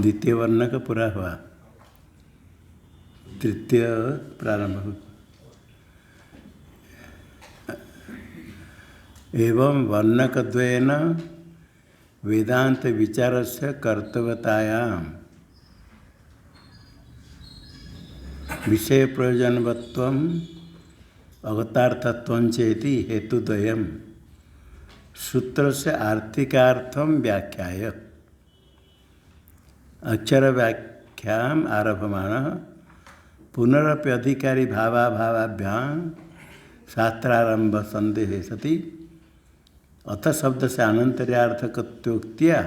द्वितीय वर्ण का पूरा हुआ, तृतीय प्रारंभ। एवं वर्णकद्वयेन वेदांत विचारस्य कर्तव्यतायां विषय प्रयोजनवत्वम् अवतार्थत्वं चेति हेतुद्वयम् सूत्र से आर्थिकार्थम व्याख्याय अक्षर व्याख्याम आरभमाण पुनरपि अधिकारी भावाभावाभ्याम शास्त्रारंभ संदेह सति अथ शब्द से अनंतर्यार्थकत्योक्त्या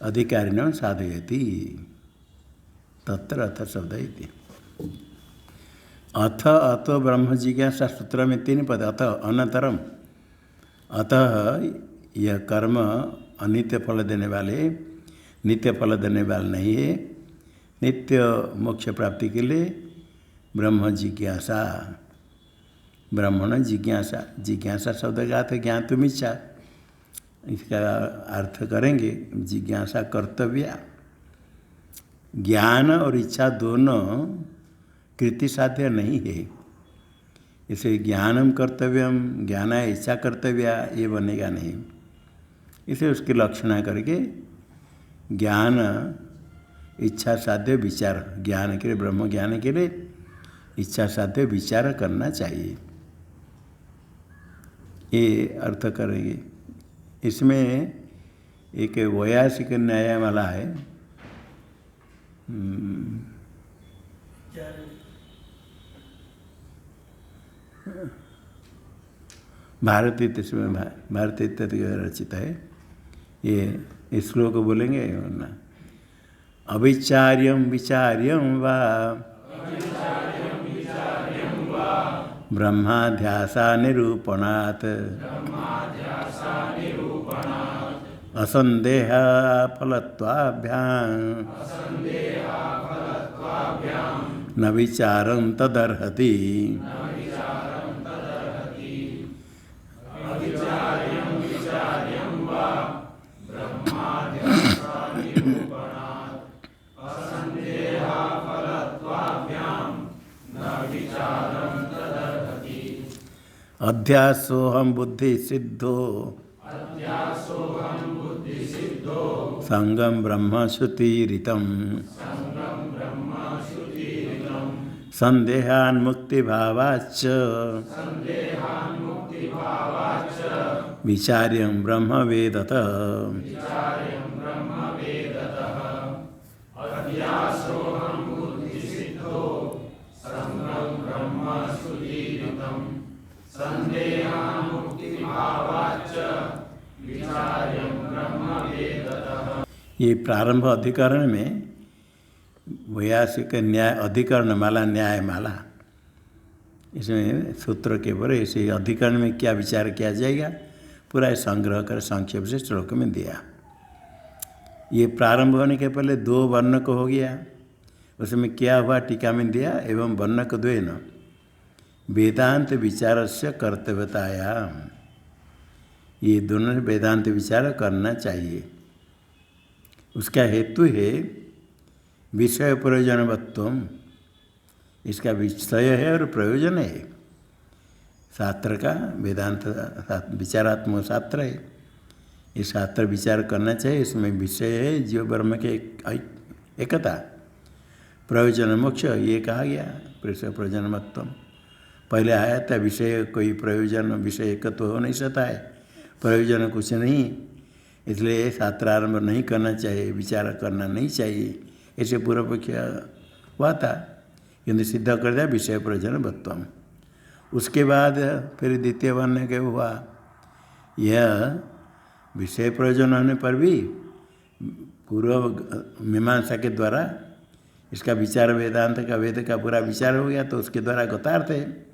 अधिकारिण साधयति तत्र अथ शब्द इति। अथ अतो ब्रह्म जिज्ञासा सूत्र में 3 पद। अथ अनंतरम, अतः यह कर्म अनित्य फल देने वाले, नित्य फल देने वाले नहीं है। नित्य मोक्ष प्राप्ति के लिए ब्रह्म जिज्ञासा, ब्राह्मण जिज्ञासा, जिज्ञासा शब्द का अर्थ ज्ञातुम इच्छा, इसका अर्थ करेंगे जिज्ञासा कर्तव्य। ज्ञान और इच्छा दोनों कृति साध्य नहीं है, इसे ज्ञानम कर्तव्यम, ज्ञान इच्छा कर्तव्य ये बनेगा नहीं। इसे उसकी लक्षणा करके ज्ञान इच्छा साध्य विचार, ज्ञान के लिए, ब्रह्म ज्ञान के लिए इच्छा साध्य विचार करना चाहिए, ये अर्थ करेंगे। इसमें एक वैयासिक न्यायमाला है, भारतीय रचित है। ये श्लोक बोलेंगे वरना अविचार्यम विचार्यम वा ब्रह्माध्यासा निरूपणात् असंदेहा फलत्वाभ्यां न विचारं तदर्हति। अध्यासोहम बुद्धि सिद्धो संगम ब्रह्म श्रुतिरितम संदेहान मुक्ति भावाच्च विचार्यं ब्रह्म वेदत। ये प्रारंभ अधिकरण में वैयासिक न्याय अधिकरण माला, न्याय माला, इसमें सूत्र के ऊपर इसे अधिकरण में क्या विचार किया जाएगा पूरा संग्रह कर संक्षेप से श्लोक में दिया। ये प्रारंभ होने के पहले 2 वर्ण को हो गया, उसमें क्या हुआ टीका में दिया। एवं वर्णक द्वयेन वेदांत विचारस्य कर्तव्यतायां, ये दोनों वेदांत विचार करना चाहिए। उसका हेतु है विषय प्रयोजनवत्वम, इसका विषय है और प्रयोजन है। शास्त्र का वेदांत विचारात्मक शास्त्र है, ये शास्त्र विचार करना चाहिए। इसमें विषय है जीव ब्रह्म के एकता, प्रयोजन मोक्ष ये कहा गया। विषय प्रयोजनवत्वम पहले आया था, विषय कोई प्रयोजन विषय एक तो हो नहीं सकता है, प्रयोजन कुछ नहीं, इसलिए शास्त्र आरंभ नहीं करना चाहिए, विचार करना नहीं चाहिए, ऐसे पूर्व पक्ष हुआ था। किंतु सिद्ध कर दिया विषय प्रयोजनवत्वम। उसके बाद फिर द्वितीय वर्ण के हुआ, यह विषय प्रयोजन होने पर भी पूर्व मीमांसा के द्वारा इसका विचार वेदांत का, वेद का पूरा विचार हो गया, तो उसके द्वारा गतार्थ है।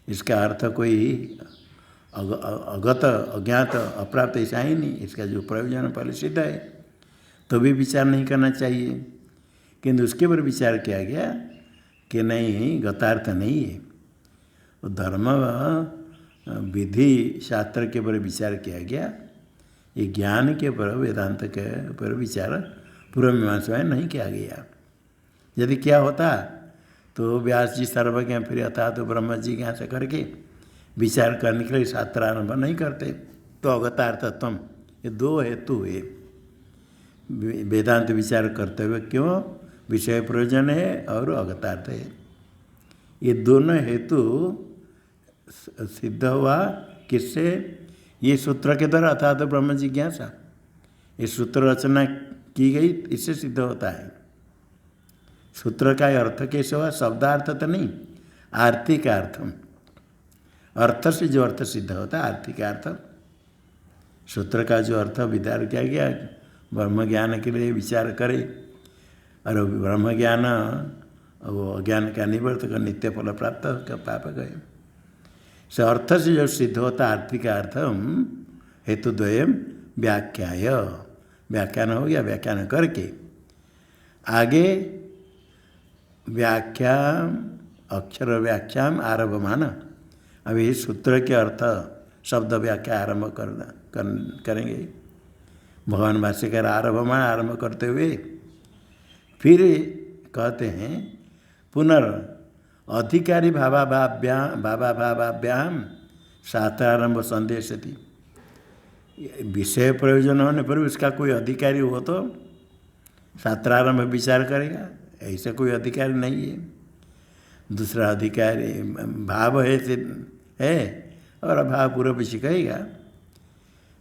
इसका अर्थ कोई अगत अज्ञात अप्राप्त ऐसा ही नहीं, इसका जो प्रयोजन पहले सिद्ध है तो भी विचार नहीं करना चाहिए। किंतु उसके ऊपर विचार किया गया कि नहीं, गतार्थ नहीं है, वो धर्म विधि शास्त्र के ऊपर विचार किया गया। ये ज्ञान के ऊपर वेदांत के ऊपर विचार पूर्व मीमांसा में नहीं किया गया। यदि क्या होता तो व्यास जी सर्वज्ञ फिर अथा तो ब्रह्म जिज्ञासा करके विचार करने के लिए शास्त्र आरंभ नहीं करते। तो अवतार्थत्व ये दो हेतु है वेदांत विचार करते हुए। क्यों? विषय प्रयोजन है और अवतार्थ है। ये दोनों हेतु सिद्ध हुआ किससे? ये सूत्र के द्वारा अर्थात तो ब्रह्म जिज्ञासा। ये सूत्र रचना की गई, इससे सिद्ध होता है। सूत्र का अर्थ कैसे हुआ? शब्दार्थ तो नहीं, आर्थिक अर्थ। अर्थ से जो अर्थ सिद्ध होता है आर्थिक अर्थ। सूत्र का जो अर्थ विचार किया गया ब्रह्म ज्ञान के लिए विचार करे, और ब्रह्म ज्ञान वो अज्ञान का निवर्तक नित्य फल प्राप्त का पापक है। से अर्थ से जो सिद्ध होता आर्थिक अर्थम हेतुद्वयम व्याख्याय, व्याख्यान हो गया। व्याख्यान करके आगे व्याख्या अक्षर व्याख्याम आरभमान। अभी सूत्र के अर्थ शब्द व्याख्या आरंभ करेंगे। भगवान भाष्यकार आरभमान आरंभ करते हुए फिर कहते हैं पुनर् अधिकारी भावाभाव्याम शास्त्रारंभ संदेश थी। विषय प्रयोजन होने पर उसका कोई अधिकारी हो तो शास्त्रारंभ विचार करेगा, ऐसा कोई अधिकारी नहीं है। दूसरा अधिकारी भाव है और अभाव पूर्व पीछे कहेगा।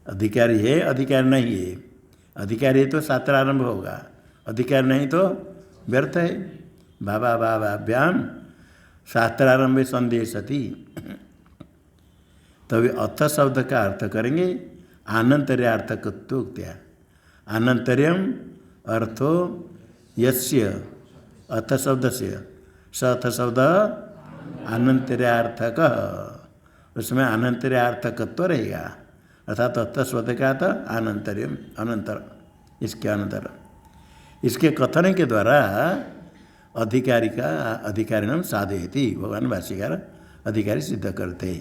अधिकारी है, अधिकारी नहीं है। अधिकारी है तो शास्त्रारंभ होगा, अधिकार नहीं तो व्यर्थ है। भावाभाव्याम शास्त्रारंभ संदेश थी। तभी अथ शब्द का अर्थ करेंगे आनंतर्यार्थकत्वोक्त्या। आनंतर्यम अर्थो यस्य अथ शब्द से स अथ शब्द आनंतर्यार्थक, उसमें आनंतर्यार्थकत्व रहेगा। अर्थात अथ शब्द का अर्थ आनंतर्यम, अनंतर, इसके अनंतर। इसके कथन के द्वारा अधिकारिणम साधयति, भगवान भाष्यकार अधिकारी सिद्ध करते।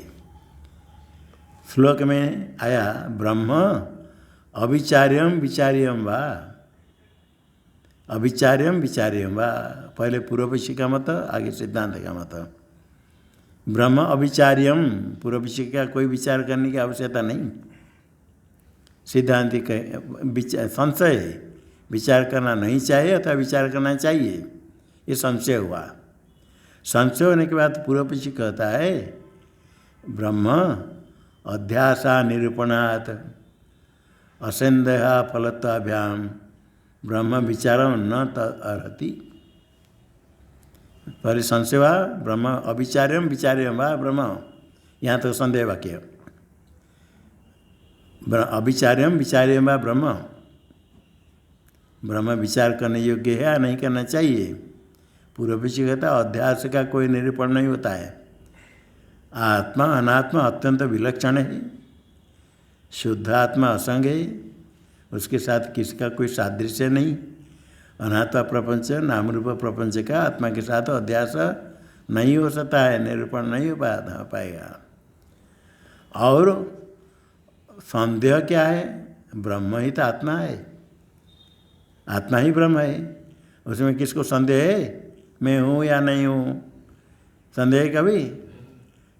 श्लोक में आया ब्रह्म अविचार्यम विचार्यम वा, अविचार्यम विचार्यम वा। पहले पूर्वपक्षी का मत, आगे सिद्धांत का मत। ब्रह्म अविचार्यम, पूर्वपक्षी का कोई विचार करने की आवश्यकता नहीं। सिद्धांति संशय है, विचार करना नहीं चाहिए अथवा विचार करना चाहिए, ये संशय हुआ। संशय होने के बाद पूर्व पक्षी कहता है ब्रह्म अध्यासा निरूपणात् असंदेह फलत्वाभ्याम ब्रह्म विचारम न अर्हति। पहले संशय हुआ, ब्रह्म अविचार्यम विचार्यम वा ब्रह्म, यहाँ तो संदेह वाक्य। अविचार्यम विचार्यम वा ब्रह्म, ब्रह्म विचार करने योग्य है या नहीं करना चाहिए। पूर्व पक्षी कहता है अध्यास का कोई निरूपण नहीं होता है। आत्मा अनात्मा अत्यंत विलक्षण है, शुद्ध आत्मा असंग है, उसके साथ किसका कोई सादृश्य नहीं। अनात्मा प्रपंच नाम रूप प्रपंच का आत्मा के साथ अध्यास नहीं हो सकता है, निरूपण नहीं हो पाएगा। और संदेह क्या है? ब्रह्म ही तो आत्मा है, आत्मा ही ब्रह्म है, उसमें किसको संदेह है मैं हूँ या नहीं हूँ? संदेह कभी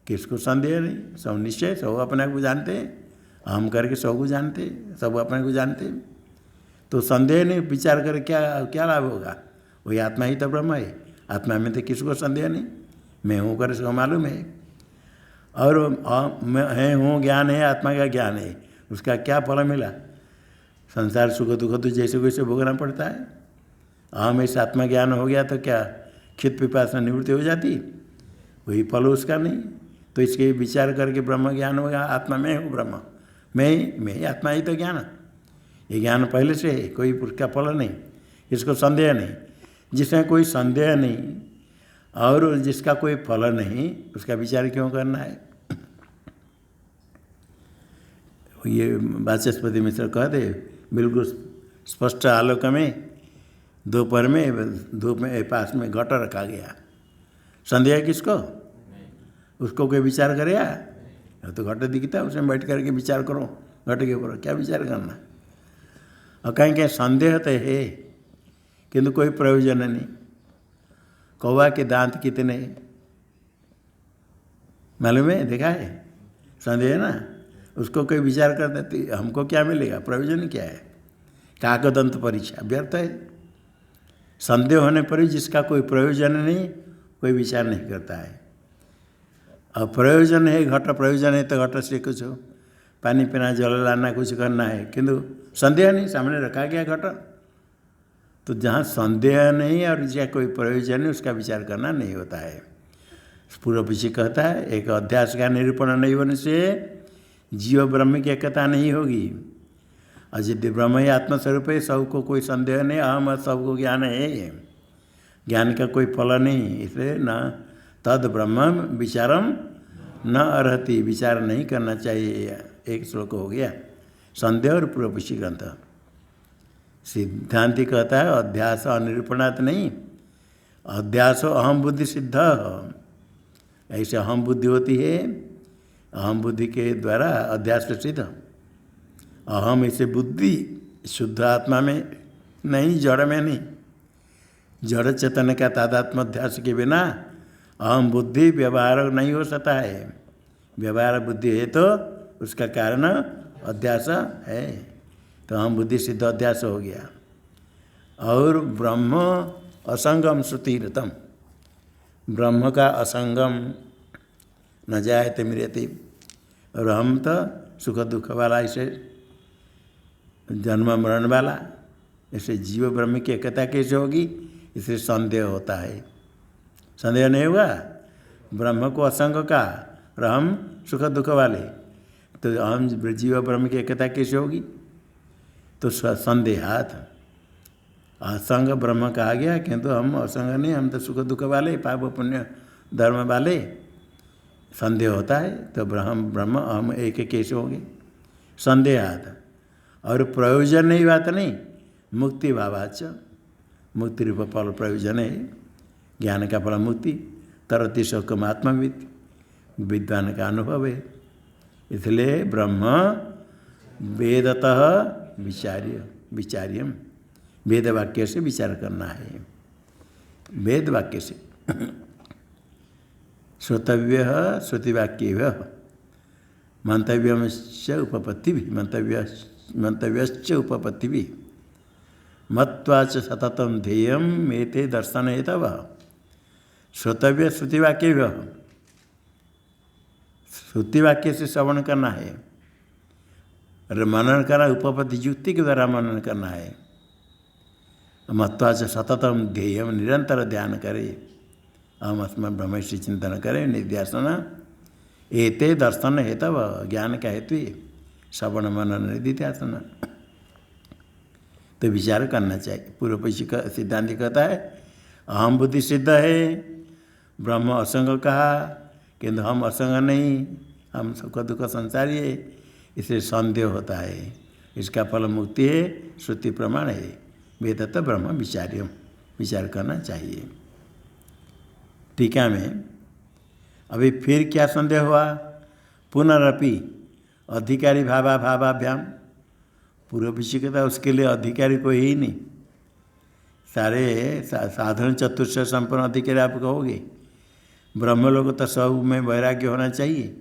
किसको संदेह नहीं, सब निश्चय, सब अपने को जानते, हम करके सब को जानते, सब अपने को जानते। तो संदेह नहीं, विचार कर क्या लाभ होगा? वही आत्मा ही तो ब्रह्म है, आत्मा में तो किसको संदेह नहीं, मैं हूँ कर सबको मालूम है। और मैं हूँ ज्ञान है, आत्मा का ज्ञान है, उसका क्या फल मिला? संसार सुख दुख तो जैसे वैसे भोगना पड़ता है। हम ऐसा आत्मा ज्ञान हो गया तो क्या क्षित पिपासा निवृत्ति हो जाती? वही फल उसका नहीं। तो इसके विचार करके ब्रह्म ज्ञान होगा, आत्मा में हूँ ब्रह्म, मैं आत्मा ही तो ज्ञान, ये ज्ञान पहले से है, कोई उसका फल नहीं, इसको संदेह नहीं। जिसमें कोई संदेह नहीं और जिसका कोई फल नहीं, उसका विचार क्यों करना है? ये वाचस्पति मिश्र कहते बिल्कुल स्पष्ट आलोक में दोपहर में धूप में पास में घट रखा गया, संदेह किसको? उसको कोई विचार करेगा? तो घट दिखता है, उसमें बैठ करके विचार करो, घट के ऊपर क्या विचार करना? और कहीं संदेह तो है, किंतु कोई प्रयोजन नहीं। कौवा के दांत कितने मालूम है, देखा है? संदेह है ना। उसको कोई विचार कर देती हमको क्या मिलेगा, प्रयोजन क्या है? काकदंत परीक्षा व्यर्थ है। संदेह होने पर ही जिसका कोई प्रयोजन नहीं, कोई विचार नहीं करता है। अब प्रयोजन है, घट प्रयोजन है तो घट से कुछ हो, पानी पीना, जल लाना, कुछ करना है, किंतु संदेह नहीं, सामने रखा गया घट। तो जहाँ संदेह नहीं और जिसका कोई प्रयोजन नहीं, उसका विचार करना नहीं होता है। पूर्व पीछे कहता है एक अध्यास का निरूपण नहीं होने से जीव ब्रह्म की एकता नहीं होगी। और यदि ब्रह्म ही आत्मस्वरूप है, सबको कोई संदेह नहीं, अहम सबको ज्ञान है, ज्ञान का कोई फल नहीं, इसलिए न तद ब्रह्म विचारम न अर्हति, विचार नहीं करना चाहिए। एक श्लोक हो गया संदेह और पूर्व पीछे ग्रंथ। सिद्धांति कहता है अध्यास अनिरूपणात् नहीं, अध्यास अहम बुद्धि सिद्ध। ऐसे अहम बुद्धि होती है, अहम बुद्धि के द्वारा अध्यास सिद्ध। अहम ऐसे बुद्धि शुद्ध आत्मा में नहीं, जड़ में नहीं। जड़ चेतन का तादात्म्य अध्यास के बिना अहम बुद्धि व्यवहार नहीं हो सकता है। व्यवहार बुद्धि है तो उसका कारण अध्यास है, तो अहम बुद्धि सिद्ध अध्यास हो गया। और ब्रह्म असंगम श्रुतिरतम, ब्रह्म का असंगम न जायते मृत्यु, और हम तो सुख दुख वाला, ऐसे जन्म मरण वाला, ऐसे जीव ब्रह्म की एकता कैसे होगी? इसलिए संदेह होता है। संदेह नहीं होगा ब्रह्म को असंग का, और हम सुख दुख वाले, तो हम जीव ब्रह्म की एकता कैसे होगी? तो संदेहात असंग ब्रह्म कहा गया, किंतु हम असंग नहीं, हम तो सुख दुख वाले, पाप पुण्य धर्म वाले। संदेह होता है तो ब्रह्म हम एक कैसे होंगे? संदेहात। और प्रयोजन नहीं, बात नहीं, मुक्ति भावाच, मुक्ति रूप फल प्रयोजन है, ज्ञान का फल मुक्ति। तरति शोकम आत्मविद, विद्वान का अनुभव है। इसलिए ब्रह्म वेदतः विचार्यम, वेद वाक्य से विचार करना है, वेद वाक्य से। श्रोतव्य श्रुतिवाक्य मंतव्यश्च उपपत्ति भी, मंतव्यश्च उपपत्ति भी। मत्वाच सततम ध्येयम एते दर्शन हेतव। श्रोतव्य श्रुतिवाक्य, श्रुतिवाक्य से श्रवण करना है, और मनन करना उपपत्ति युक्ति के द्वारा मनन करना है। मत्वाच सततम ध्येयम, निरंतर ध्यान करे, हम अस्म ब्रह्म से चिंतन करें, निध्यासन। एते दर्शन हेतव, ज्ञान का हेतु श्रवण मनन निध्यासन। तो विचार करना चाहिए। पूर्व पक्षी का सिद्धांत कहता है अहम बुद्धि सिद्ध है, ब्रह्म असंग कहा, किंतु हम असंग नहीं, हम सुख दुख संसारी है, इसलिए संदेह होता है। इसका फल मुक्ति है, श्रुति प्रमाण है। वेदत ब्रह्म विचार्यम, विचार करना चाहिए। टीका में अभी फिर क्या संदेह हुआ? पुनरपि अधिकारी भावाभ्याम, पूर्व पक्षी कहता है उसके लिए अधिकारी कोई ही नहीं। सारे साधारण चतुर्थ संपन्न अधिकारी आप कहोगे, ब्रह्म लोग तो सब में वैराग्य होना चाहिए।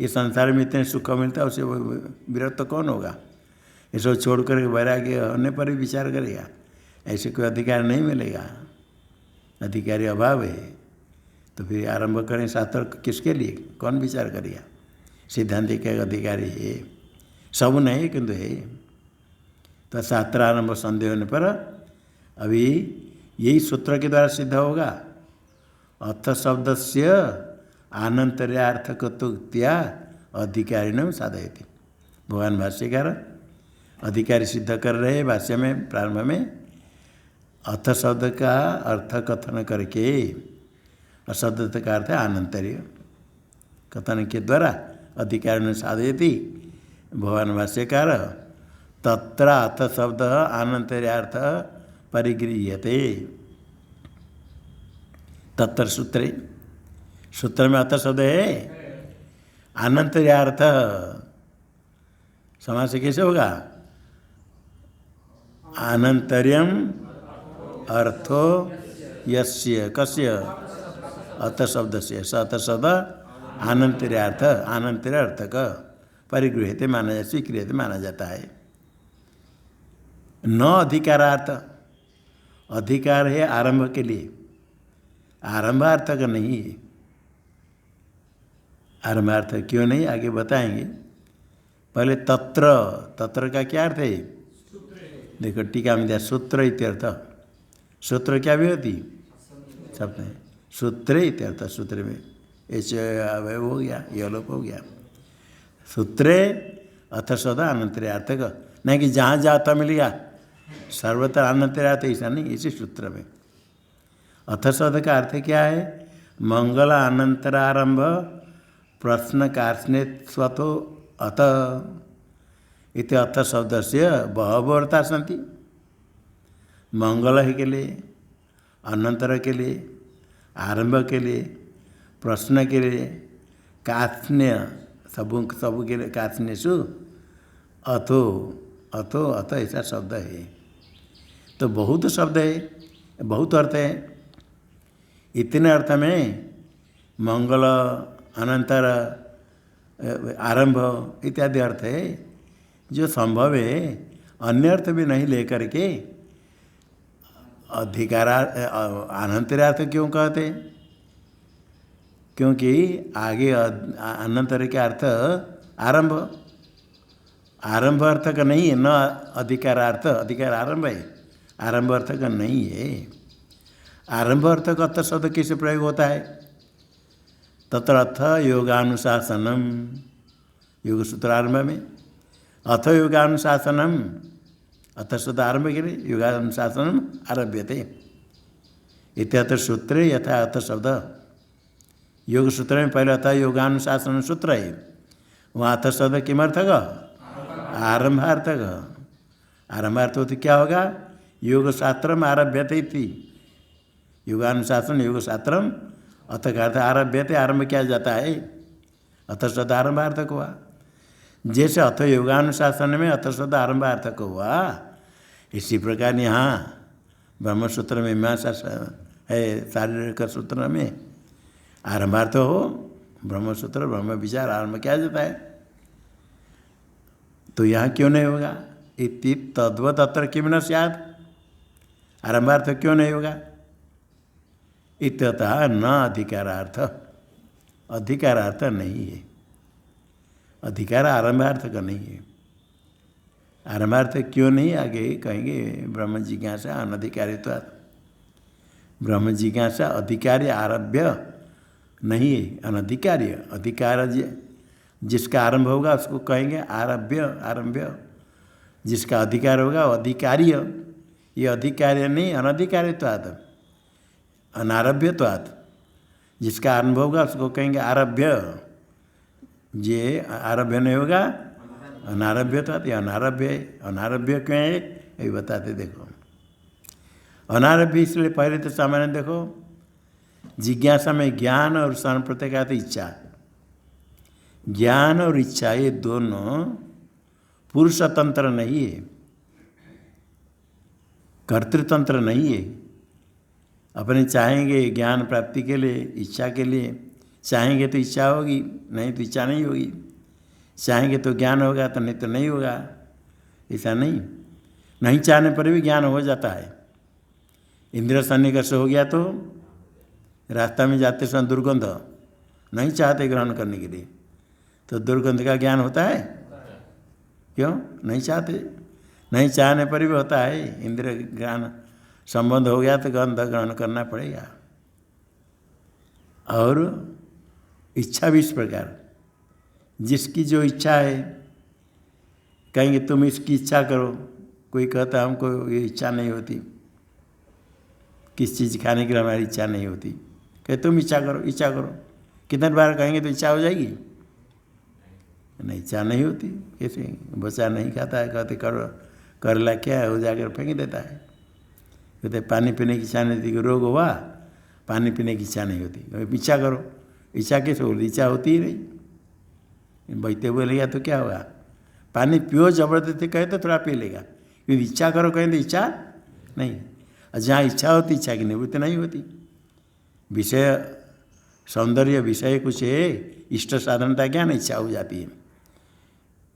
ये संसार में इतने सुख मिलता है, उसे विरक्त तो कौन होगा? ये सब छोड़ कर वैराग्य होने पर ही विचार करेगा, ऐसे कोई अधिकार नहीं मिलेगा। अधिकारी अभाव है, तो फिर आरंभ करें शास्त्र किसके लिए, कौन विचार करेगा? सिद्धांत के अधिकारी है, सब नहीं किंतु है। तो शास्त्र आरंभ संदेह होने पर अभी यही सूत्र के द्वारा सिद्ध होगा। अर्थ शब्द से आनंतर्यार्थकत्या अधिकारिणम साधयति। भगवान भाष्यकार अधिकारी सिद्ध कर रहे हैं भाष्य में प्रारंभ में। अर्थ शब्द का अर्थ कथन करके, अशब्द का अर्थ है आनंतर्य, कथन के द्वारा अधिकारिणम साधयति। भगवान भाष्यकार तत्र अर्थ शब्द आनंतर्यार्थ परिगृह्यते। तत्र सूत्र में अर्थ शब्द है, आनंतर्यार्थ समास कैसे होगा? आनंतर्यम अर्थो यस्य कस्य अत शब्द से स अत शब्द आनंतर्यार्थ आनंतर अर्थ का परिगृह्यते माना जाता स्वीक्रियते माना जाता है। न अधिकारार्थ अधिकार है आरंभ के लिए आरंभार्थ का नहीं है। आरंभार्थ क्यों नहीं आगे बताएंगे। पहले तत्र तत्र का क्या अर्थ है देखो टीका में दिया सूत्र इत्यर्थ। सूत्र क्या भी होती शब्द है सूत्र इत्यर्थ सूत्र में एच अवय हो गया ये लोप हो गया। सूत्रे अथ सदा अनंतर्यार्थ का नहीं कि जहाँ जाता मिलेगा सर्वत्र अनंतर्यार्थ ऐसा नहीं इसी सूत्र में। अथ शब्द का अर्थ क्या है मंगल अनंतरारंभ प्रश्न कार्ष्णे स्वतो अत इति अथ शब्द से बहवो अर्था सन्ति। मंगल के लिए अनंतर के लिए आरंभ के लिए प्रश्न के लिए कार्ष्ण्य सब के लिए कार्ष्ण्यसु अथो अथो अथ ऐसा शब्द है। तो बहुत शब्द है बहुत अर्थ है। इतने अर्थ में मंगल अनंतर आरंभ इत्यादि अर्थ है जो संभव है। अन्य अर्थ भी नहीं लेकर के अधिकारा अनंतरार्थ क्यों कहते क्योंकि आगे अनंतर के अर्थ आरंभ आरंभ अर्थ का नहीं है न अधिकारार्थ अधिकार आरंभ है आरंभ अर्थ का नहीं है। आरंभ अर्थ का अर्थ शब्द किसे प्रयोग होता है तत्र अथ योगानुशासनम योग सूत्र आरंभ में अथ योगानुशासनम अथ शब्द आरंभ के लिए योगानुशासनम आरभ्यते इत्यत्र सूत्रे यथा अथ शब्द योग सूत्र में पहले अथ योगानुशासन सूत्र है वहाँ अथ शब्द किमर्थक आरंभार्थक आरंभार्थ तो क्या होगा योग शास्त्रम आरभ्यते थी योगानुशासन योग शास्त्रम अथ का अर्थ आरभ्यते आरंभ किया जाता है अथ शब्द आरंभार्थक हुआ। जैसे अथ योगानुशासन में अथ शब्द आरंभार्थक हुआ इसी प्रकार यहाँ ब्रह्मसूत्र में मीमांसा है शारीरिक सूत्र में आरंभार्थ हो ब्रह्मसूत्र ब्रह्म विचार आरंभ किया जाता है। तो यहाँ क्यों नहीं होगा इति तद्वत् अत्र किम न स्यात् आरंभार्थ क्यों नहीं होगा इत्यतः न अधिकारार्थ अधिकारार्थ नहीं है अधिकार आरंभार्थ का नहीं है। आरंभार्थ क्यों नहीं आगे कहेंगे ब्रह्म जिज्ञासा अनधिकारित्वात् ब्रह्म जिज्ञासा अधिकारी आरभ्य नहीं है अनधिकार्य अधिकार जिसका आरंभ होगा उसको कहेंगे आरभ्य आरंभ्य जिसका अधिकार होगा वो अधिकार्य ये अधिकार्य नहीं अनधिकारित्वात् अनारभ्यत्वात् जिसका आरंभ होगा उसको कहेंगे आरभ्य जे आरभ्य नहीं होगा अनारभ्यत्वात् ये अनारभ्य है। अनारभ्य क्यों है ये बताते देखो अनारभ्य इसलिए पहले तो सामान्य देखो जिज्ञासा में ज्ञान और सन प्रत्यय का इच्छा ज्ञान और इच्छा ये दोनों पुरुषतंत्र नहीं है कर्तृतंत्र नहीं है। अपने चाहेंगे ज्ञान प्राप्ति के लिए इच्छा के लिए चाहेंगे तो इच्छा होगी नहीं तो इच्छा नहीं होगी चाहेंगे तो ज्ञान होगा तो नहीं तो नहीं होगा ऐसा नहीं नहीं चाहने पर भी ज्ञान हो जाता है। इंद्रिय सन्निकर्ष हो गया तो रास्ता में जाते समय दुर्गंध नहीं चाहते ग्रहण करने के लिए तो दुर्गंध का ज्ञान होता है क्यों नहीं चाहते नहीं चाहने पर भी होता है। इंद्रिय ज्ञान संबंध हो गया तो गंध ग्रहण करना पड़ेगा। और इच्छा भी इस प्रकार जिसकी जो इच्छा है कहेंगे तुम इसकी इच्छा करो कोई कहता हमको ये इच्छा नहीं होती किस चीज़ खाने के लिए हमारी इच्छा नहीं होती कहे तुम इच्छा करो कितने बार कहेंगे तो इच्छा हो जाएगी नहीं इच्छा नहीं होती कैसे बच्चा नहीं खाता है कहते करेला क्या है वो जाकर फेंक देता है कहते पानी पीने की इच्छा नहीं होती रोग हुआ पानी पीने की इच्छा नहीं होती इच्छा करो इच्छा कैसे बोलती इच्छा होती ही नहीं बैठते बोलेगा तो क्या होगा पानी पियो जबरदस्ती कहे तो थोड़ा पी लेगा क्योंकि इच्छा करो कहें तो इच्छा नहीं जहाँ इच्छा होती इच्छा की निवृत्ति नहीं होती। विषय सौंदर्य विषय कुछ है, इष्ट साधनता ज्ञान इच्छा हो जाती है।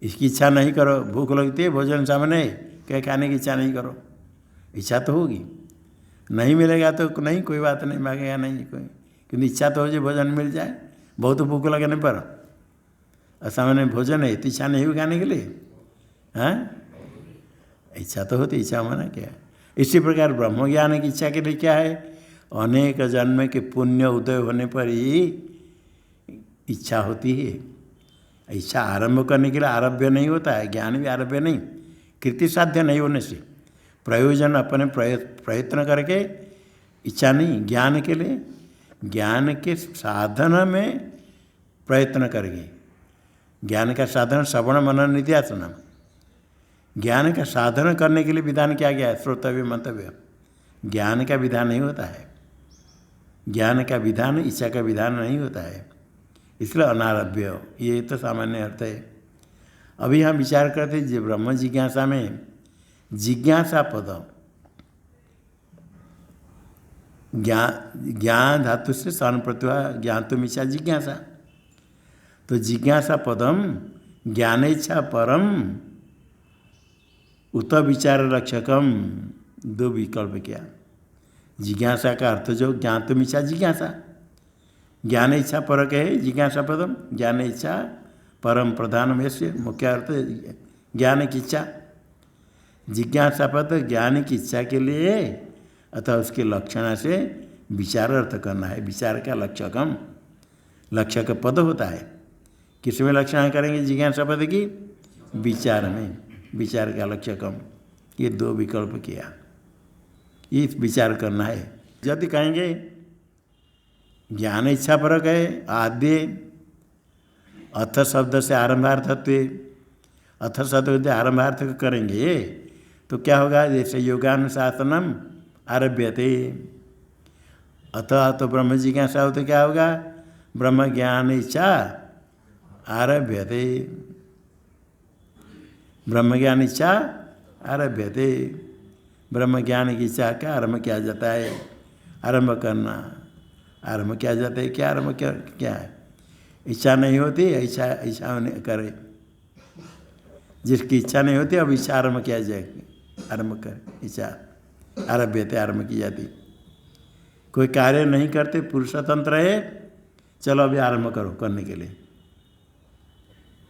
इसकी इच्छा नहीं करो, भूख लगती है भोजन सामने है, क्या खाने की इच्छा नहीं करो, इच्छा तो होगी। नहीं मिलेगा तो नहीं, कोई बात नहीं, मांगेगा नहीं कोई, क्योंकि इच्छा तो हो जाए भोजन मिल जाए। बहुत भूख लगने पर और सामने भोजन है तो इच्छा नहीं हुई खाने के लिए, हाँ इच्छा तो होती, इच्छा माना क्या। इसी प्रकार ब्रह्म ज्ञान की इच्छा के लिए क्या है, अनेक जन्म के पुण्य उदय होने पर ही इच्छा होती है। इच्छा आरंभ करने के लिए आरभ्य नहीं होता है, ज्ञान भी आरभ्य नहीं, कृति साध्य नहीं होने से प्रयोजन अपने प्रयत्न करके इच्छा नहीं, ज्ञान के लिए ज्ञान के साधन में प्रयत्न करेंगे। ज्ञान का साधन श्रवण मनन निध्यासन, ज्ञान का साधन करने के लिए विधान किया गया है, श्रोतव्य मंतव्य। ज्ञान का विधान नहीं होता है, ज्ञान का विधान इच्छा का विधान नहीं होता है, इसलिए अनारभ्य, ये तो सामान्य अर्थ है। अभी हम विचार करते हैं ब्रह्म जिज्ञासा में जिज्ञासा पद ज्ञान धातु से सन प्रत्युहा ज्ञातुम इच्छा जिज्ञासा, तो जिज्ञासा पदम ज्ञान इच्छा परम उत विचार लक्षकम, दो विकल्प किया। जिज्ञासा का अर्थ जो ज्ञातुम इच्छा जिज्ञासा, ज्ञान इच्छा परक है जिज्ञासा पदम, ज्ञान इच्छा परम प्रधानम ऐसे मुख्य अर्थ ज्ञान की इच्छा। जिज्ञासा पद ज्ञान की इच्छा के लिए अथवा उसके लक्षण से विचार अर्थ करना है। विचार का लक्षकम, लक्षक पद होता है, किस में लक्षण करेंगे जिज्ञासा पद की, विचार में, विचार का लक्षकम। ये दो विकल्प किया, ये विचार करना है। यदि कहेंगे ज्ञान इच्छा परक है आद्य अथ शब्द से आरंभार्थत्व, अथ शब्द से आरंभार्थक करेंगे तो क्या होगा, जैसे योगानुशासनम आरभ्यते, अतः तो ब्रह्म जिज्ञासा हो तो क्या होगा, ब्रह्म ज्ञान इच्छा आरभ्यते, ब्रह्म ज्ञान इच्छा आरभ्यते। ब्रह्म ज्ञान की इच्छा का आरंभ किया जाता है, आरंभ करना, आरंभ किया जाता है। क्या आरंभ क्या है, इच्छा नहीं होती, इच्छा करे, जिसकी इच्छा नहीं होती अब इच्छा आरंभ किया जाएगी, आरंभ कर इच्छा आरभ्यते, आरंभ की जाती। कोई कार्य नहीं करते, पुरुष तंत्र है, चलो अभी आरंभ करो करने के लिए।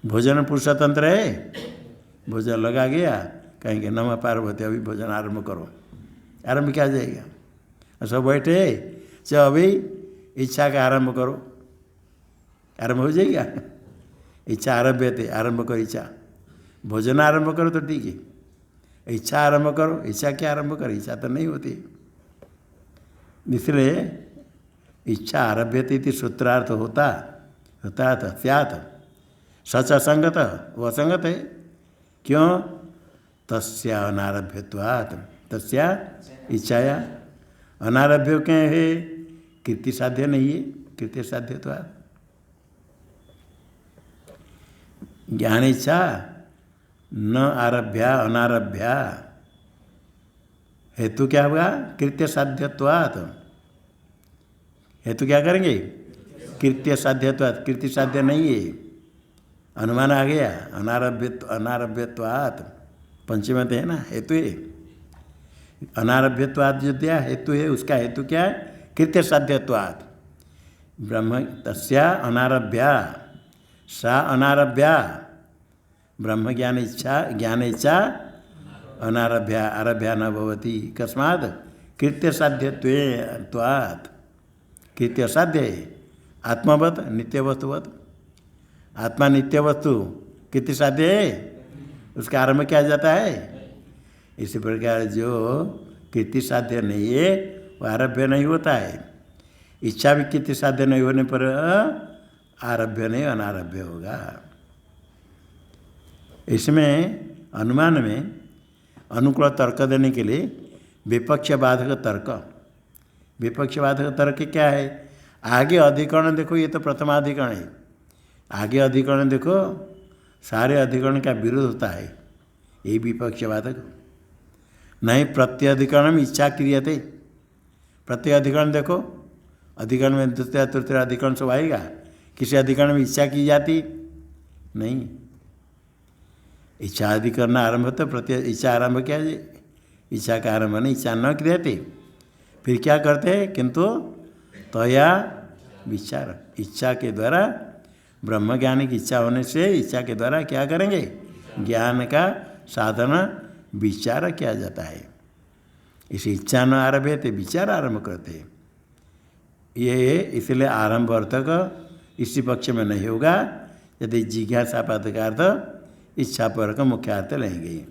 भोजन पुरुष तंत्र है, भोजन लगा गया, कहेंगे नमः पार्वती अभी भोजन आरंभ करो, आरंभ किया जाएगा। सब बैठे, चलो अभी इच्छा का आरंभ करो, आरंभ हो जाएगा। इच्छा आरभ्यते, आरंभ करो इच्छा, भोजन आरंभ करो तो ठीक है, इच्छा आरंभ करो, इच्छा क्या आरंभ करो, इच्छा तो नहीं होती। इसलिए इच्छा आरभ्यते इति सूत्रार्थ होता था स्यात्, सच असंगत, वो असंगत है। क्यों, तस्या अनारभ्यत्वात्, तस्या इच्छाया अनारभ्य क्या है, कृति साध्य नहीं है, कृत्य साध्यत्वात्। ज्ञान इच्छा न आरभ्या अनारभ्या, हेतु क्या होगा, कृत्य साध्यत्वात्। हेतु क्या करेंगे, कृत्य साध्यत्वात्, कृत्य साध्य नहीं है, अनुमान आ गया। अनारभ्यत्वात् पंचमत है ना, हेतु है। अनारभ्यत्वात् जो दिया हेतु है, उसका हेतु क्या है, कृत्य साध्यत्वात्। ब्रह्म तस्या अनारभ्या, सा अनारभ्या, ब्रह्म ज्ञान इच्छा अनारभ्या, आरभ्या न भवति, कस्मात् कृत्य साध्यत्वात्। कृत्य साध्य है, आत्मवत् नित्य वस्तुवत्, आत्मा नित्य वस्तु कृत्य साध्य है, उसका आरंभ किया जाता है। इसी प्रकार जो कृत्य साध्य नहीं है वो आरभ्य नहीं होता है। इच्छा भी कृत्य साध्य नहीं होने पर आरभ्य नहीं अनारभ्य होगा। इसमें अनुमान में अनुकूल तर्क देने के लिए विपक्ष बाधक तर्क, विपक्ष बाधक तर्क क्या है, आगे अधिकरण देखो, ये तो प्रथमाधिकरण है, आगे अधिकरण देखो, सारे अधिकरण का विरोध होता है, ये विपक्ष बाधक। नहीं प्रत्यधिकरण इच्छा क्रियते। प्रत्यधिकरण देखो, अधिकरण में द्वितीय तृतीय अधिकरण सब आएगा। किसी अधिकरण में इच्छा की जाती नहीं। इच्छा अधिकरण आरंभ तो प्रत्यय इच्छा आरंभ क्या है? इच्छा का आरंभ नहीं, इच्छा न क्रियते। फिर क्या करते हैं? किंतु तया विचार, इच्छा के द्वारा ब्रह्म ज्ञान की इच्छा होने से इच्छा के द्वारा क्या करेंगे? ज्ञान का साधन विचार किया जाता है। इसे इच्छा न आरंभ है तो विचार आरंभ करते हैं। ये इसलिए आरंभ अर्थक इसी पक्ष में नहीं होगा। यदि जिज्ञासा पदकार्थ इच्छा पर का मुख्य अर्थ लेंगे।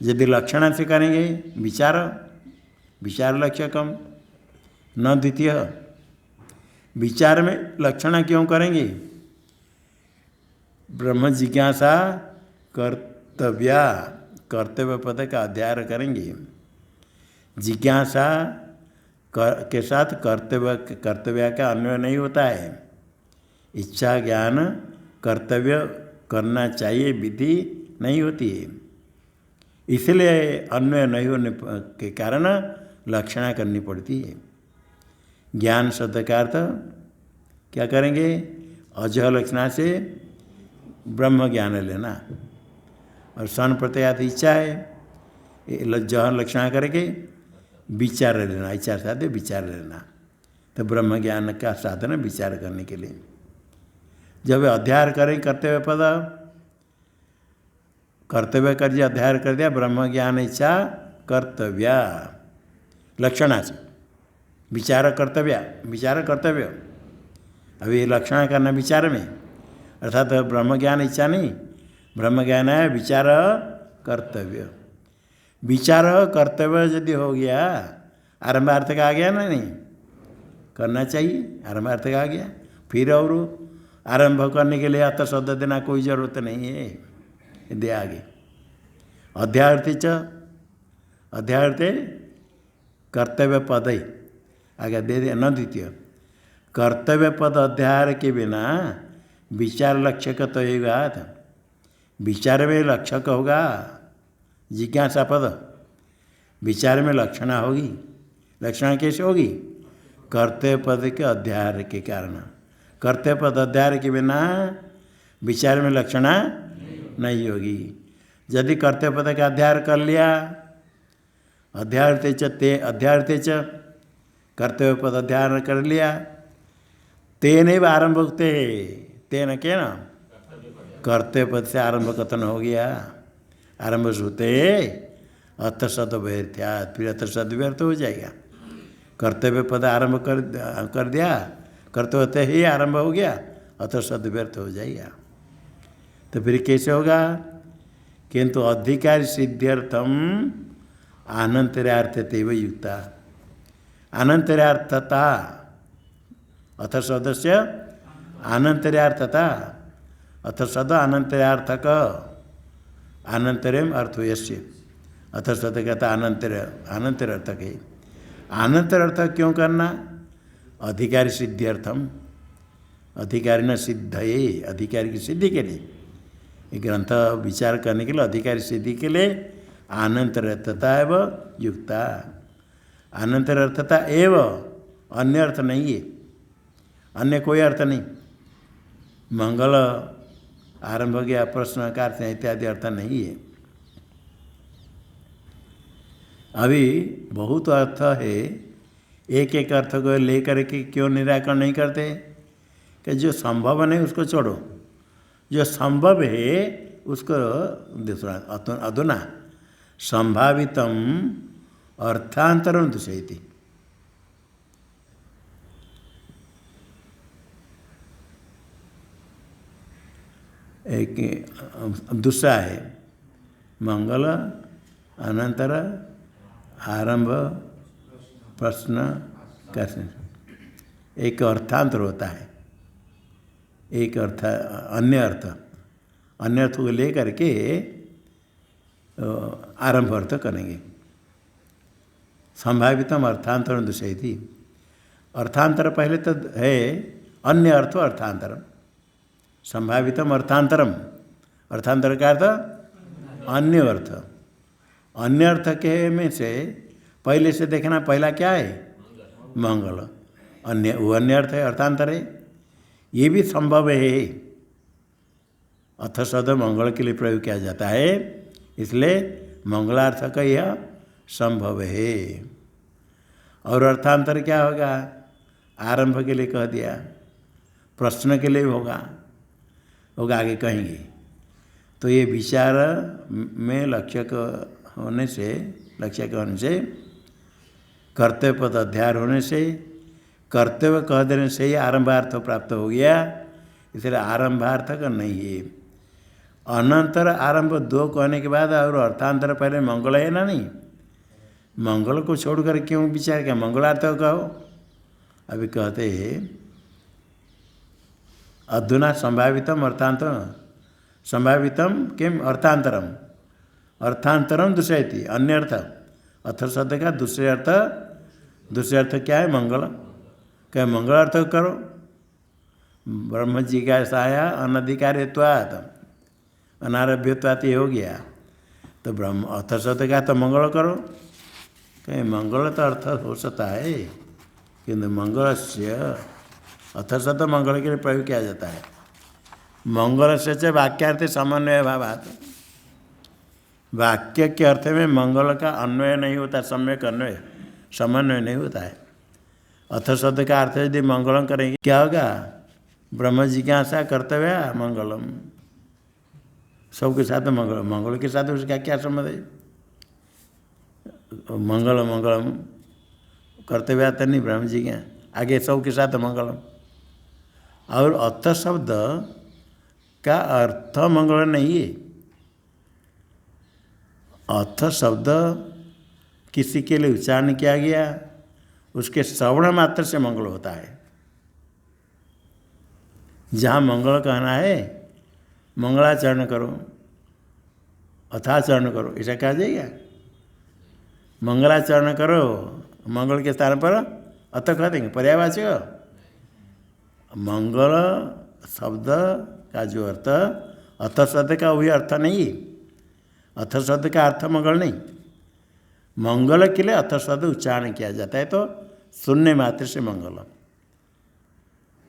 यदि लक्षण से करेंगे विचार, विचार लक्ष्य कम न द्वितीय। विचार में लक्षण क्यों करेंगे? ब्रह्म जिज्ञासा कर्तव्या, कर्तव्य पद का अध्ययन करेंगे। जिज्ञासा के साथ कर्तव्य का अन्वय नहीं होता है। इच्छा ज्ञान कर्तव्य करना चाहिए विधि नहीं होती है। इसलिए अन्वय नहीं होने के कारण लक्षणा करनी पड़ती है। ज्ञान शब्द का अर्थ क्या करेंगे? अजह लक्षणा से ब्रह्म ज्ञान लेना, और सन प्रत्यात इच्छा है, जह लक्षणा करके विचार लेना, इच्छा साथ विचार लेना। तो ब्रह्म ज्ञान का साधन विचार करने के लिए। जब अध्याय करें कर्तव्य पद, कर्तव्य कर दिया, अध्याय कर दिया, ब्रह्म ज्ञान इच्छा कर्तव्य लक्षणा से विचार कर्तव्य, विचार कर्तव्य। अभी लक्षण करना विचार में, अर्थात ब्रह्म ज्ञान इच्छा नहीं, ब्रह्म ज्ञान है विचार कर्तव्य। विचार कर्तव्य यदि हो गया, आरंभार्थ का आ गया ना, नहीं करना चाहिए, आरंभार्थ का आ गया। फिर और आरंभ करने के लिए अत शब्द देना कोई जरूरत नहीं है, दे आगे। अध्यार्थी च, अध्यार्थे कर्तव्य पद ही आगे दे दे, न द्वितीय। कर्तव्य पद अध्याय के बिना विचार लक्षक तो होगा, विचार में लक्षक होगा। जिज्ञासा पद विचार में लक्षणा होगी। लक्षणा कैसे होगी? कर्तव्य पद के अध्याय के कारण। कर्तव्य पद अध्याय के बिना विचार में लक्षणा नहीं होगी। यदि कर्तव्य पद का अध्याय कर लिया, अध्यार्थे च कर्तव्य पद अध्याय कर लिया, तेन आरंभ होते, तेन के ना कर्तव्य पद से आरंभ कथन हो गया। आरंभ होते अथ सद व्यर्थ्यात, फिर अथ सद व्यर्थ हो जाएगा। कर्तव्य पद आरंभ कर दिया, कर्तव्य होते ही आरंभ हो गया, अथ सद व्यर्थ हो जाएगा। तो फिर कैसे होगा? किंतु अधिकारी सिद्ध्यर्थम अनंतर्यार्थतेव युक्ता। अनंतर्यार्थता अथ सदस्य अनंतर्यार्थता, अथ सद अनंतर्यार्थक, अनंतरम अर्थो यस्य, अथ सद कहता अनंतर अर्थक है। अनंतर अर्थक क्यों करना? अधिकारी सिद्ध्यर्थम, अधिकारी न सिद्ध है, अधिकारी की सिद्धि के लिए। ये ग्रंथ विचार करने के लिए, अधिकारी सिद्धि के लिए अनंतर अर्थता एवं युक्ता। अनंतर अर्थता एवं, अन्य अर्थ नहीं है, अन्य कोई अर्थ नहीं। मंगल आरंभ हो गया, प्रश्न का अर्थ इत्यादि अर्थ नहीं है। अभी बहुत अर्थ है, एक एक अर्थ को लेकर के क्यों निराकरण नहीं करते? कि जो संभव नहीं उसको छोड़ो, जो संभव है उसको दूसरा। अधुना संभावितम अर्थांतरम दूषयति। एक दूसरा है मंगल अनंतर आरंभ प्रश्न कैसे, एक अर्थांतर होता है, एक अर्थ अन्य अर्थ, अन्य अर्थ को लेकर के आरंभ अर्थ करेंगे। संभावितम अर्थांतरम दूषयति। अर्थांतर पहले तो है, अन्य अर्थ अर्थांतरम। संभावितम अर्थांतरम, अर्थांतर का अर्थ अन्य अर्थ, अन्य अर्थ के में से पहले से देखना, पहला क्या है? मंगल। अन्य वो अन्य अर्थ है, अर्थांतर है, ये भी संभव है। अर्थ शब्द मंगल के लिए प्रयोग किया जाता है, इसलिए मंगलार्थ का यह संभव है। और अर्थांतर क्या होगा? आरंभ के लिए कह दिया, प्रश्न के लिए होगा आगे कहेंगे। तो ये विचार में लक्ष्य होने से, कर्तव्य पद अध्याय होने से, कर्तव्य कह देने से ही आरंभार्थ प्राप्त हो गया, इसलिए आरंभार्थक नहीं है। अनंतर आरंभ दो कहने के बाद और अर्थांतर पहले मंगल है ना, नहीं? मंगल को छोड़कर क्यों विचार किया? मंगलार्थ कहो। अभी कहते हैं अधुना संभावितम अर्थांतरम, संभावितम किम अर्थांतरम, अर्थांतरम दूसरे अन्य अर्थ, अर्थ शब्द का दूसरे अर्थ क्या है? मंगल। क्या मंगल अर्थ करो? ब्रह्म जी का साया अनधिकार्यत्वात् अनारभ्यत्वात् हो गया, तो ब्रह्म अर्थ शब्द का तो मंगल करो। कहीं मंगल तो अर्थ हो सकता है, किंतु मंगल से अर्थ शब्द मंगल के लिए प्रयोग किया जाता है। मंगल से वाक्यार्थ समन्वय भावात, वाक्य के अर्थ में मंगल का अन्वय नहीं होता, सम्यक अन्वय समन्वय नहीं होता है। अर्थ शब्द का अर्थ यदि मंगलम करेंगे क्या होगा? ब्रह्म जिज्ञासा कर्तव्य मंगलम, सबके साथ मंगल, मंगल के साथ उसका क्या संबंध है? मंगलम कर्तव्य तो नहीं, ब्रह्म जिज्ञासा आगे सबके साथ मंगलम। और अर्थ शब्द का अर्थ मंगल नहीं है। अर्थ शब्द किसी के लिए उच्चारण किया गया, उसके श्रवण मात्र से मंगल होता है। जहाँ मंगल कहना है, मंगलाचरण करो, अथाचरण करो, ऐसा कहा जाएगा? मंगलाचरण करो, मंगल के स्थान पर अथ कह देंगे, पर्यायवाचक। मंगल शब्द का जो अर्थ, अर्थ शब्द का वही अर्थ नहीं, अर्थ शब्द का अर्थ मंगल नहीं। मंगल के लिए अर्थ शब्द उच्चारण किया जाता है, तो सुनने मात्र से मंगल।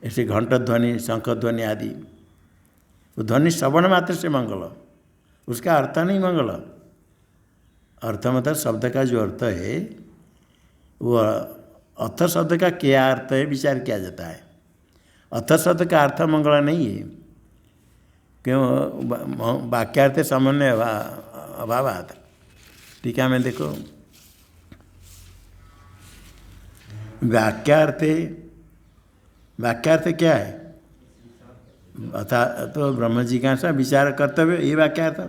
ऐसे घंट ध्वनि, शंख ध्वनि आदि, वो ध्वनि श्रवण मात्र से मंगल, उसका अर्थ नहीं मंगल। अर्थ मतलब शब्द का जो अर्थ है, वो अर्थ शब्द का क्या अर्थ है विचार किया जाता है। अर्थ शब्द का अर्थ मंगल नहीं है, क्यों? वाक्यार्थ समन्वय अभावात। टीका में देखो, वाक्यार्थ क्या है? अथा तो ब्रह्म जिज्ञासा विचार कर्तव्य, ये वाक्यार्थ।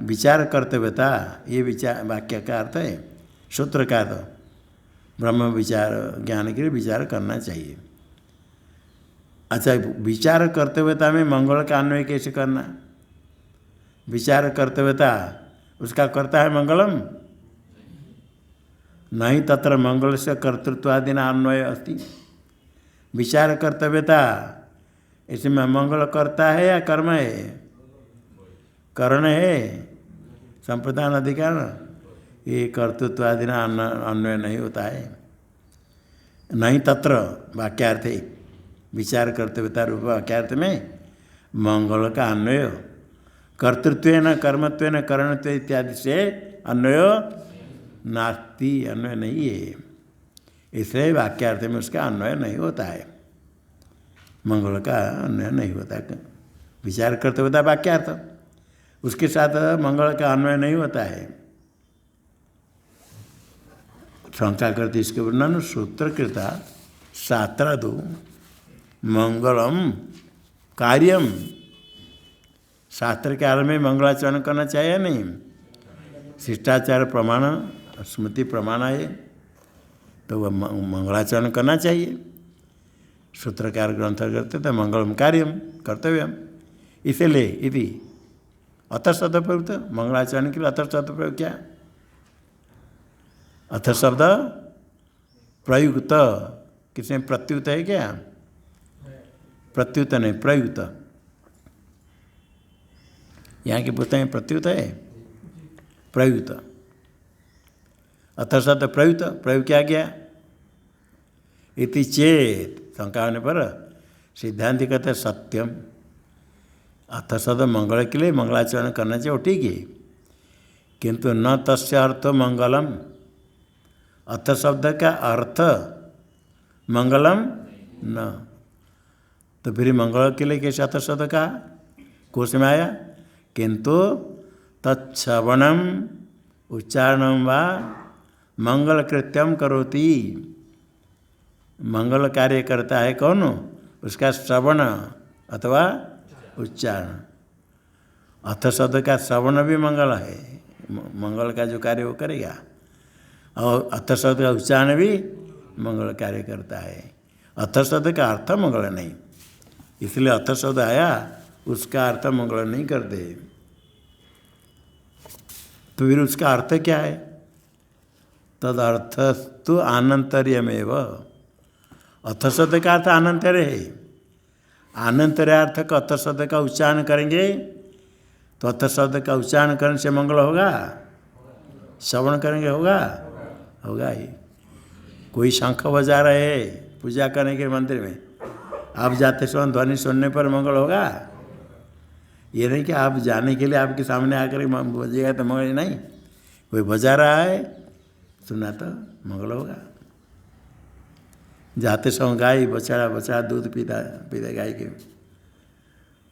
विचार कर्तव्यता, ये विचार वाक्य का अर्थ है। सूत्र का अर्थ, ब्रह्म विचार ज्ञान के लिए विचार करना चाहिए। अच्छा, विचार कर्तव्यता में मंगल का अन्वय कैसे करना? विचार कर्तव्यता उसका करता है मंगलम नहीं, तत्र मंगल से कर्तृत्वादिना अन्वय अस्ति। विचार कर्तव्यता इसमें मंगल करता है या कर्म है? करण है, संप्रदान अधिकार, ये कर्तृत्वादिना अन्वय नहीं होता है। नहीं तत्र वाक्यार्थ है, विचार कर्तव्यता रूप वाक्यार्थ में मंगल का अन्वय कर्तृत्वेन कर्मत्वेन करणत्व इत्यादि से अन्वय नास्ति, अन्वय नहीं है। इसलिए वाक्यार्थ में उसका अन्वय नहीं होता है, मंगल का अन्वय नहीं होता है। विचार कर्तव्यता वाक्यार्थ, उसके साथ मंगल का अन्वय नहीं होता है। शंका करती इसके वर्णन सूत्रकृता शास्त्रादु मंगलम कार्यम, शास्त्र के आरंभ में मंगलाचरण करना चाहिए नहीं? शिष्टाचार प्रमाण, स्मृति प्रमाण है, तो वह मंगलाचरण करना चाहिए। सूत्रकार ग्रंथ करते तो मंगलम कार्यम कर्तव्यम, इसलिए यदि अथ शब्द प्रयुक्त, मंगलाचरण के लिए अथ शब्द प्रयोग क्या? अथ शब्द प्रयुक्त, किसने प्रत्युत है क्या? प्रत्युत नहीं, प्रयुक्त। यहाँ की पुस्तक में प्रत्युत है, प्रयुक्त, अथ शब्द प्रयुक्त, प्रयोग किया गया। इति चेत, शंका होने पर सिद्धांत कहते सत्यम, अथ शब्द मंगल के लिए मंगलाचरण करना चाहिए, वो ठीक है, किंतु न तस्य अर्थ मंगलम, अथ शब्द का अर्थ मंगलम न, तो फिर मंगल के लिए कैसे अथ शब्द का कोश में आया। किंतु तत्श्रवणम उच्चारणम वा मंगल कृत्यम करोति, मंगल कार्य करता है कौन, उसका श्रवण अथवा उच्चारण। अथ शब्द का श्रवण भी मंगल है, मंगल का जो कार्य वो करेगा, और अथ शब्द का उच्चारण भी मंगल कार्य करता है। अथ शब्द का अर्थ मंगल नहीं, इसलिए अथ शब्द आया, उसका अर्थ मंगल नहीं करते। तो फिर उसका अर्थ क्या है, तदर्थस्तु आनंतर्यमेव, अथ शब्द का अर्थ आनंतर्य है, आनंतर्यार्थ का अथ शब्द का उच्चारण करेंगे तो अथ शब्द का उच्चारण करने से मंगल होगा, श्रवण करेंगे होगा, होगा ही। कोई शंख बजा रहे है पूजा करने के मंदिर में, आप जाते समय ध्वनि सुनने पर मंगल होगा, ये नहीं कि आप जाने के लिए आपके सामने आकर बजेगा तो मंगल नहीं, कोई बजा रहा है सुना तो मंगल होगा। जाते समय गाय बछड़ा दूध पीता गाय के,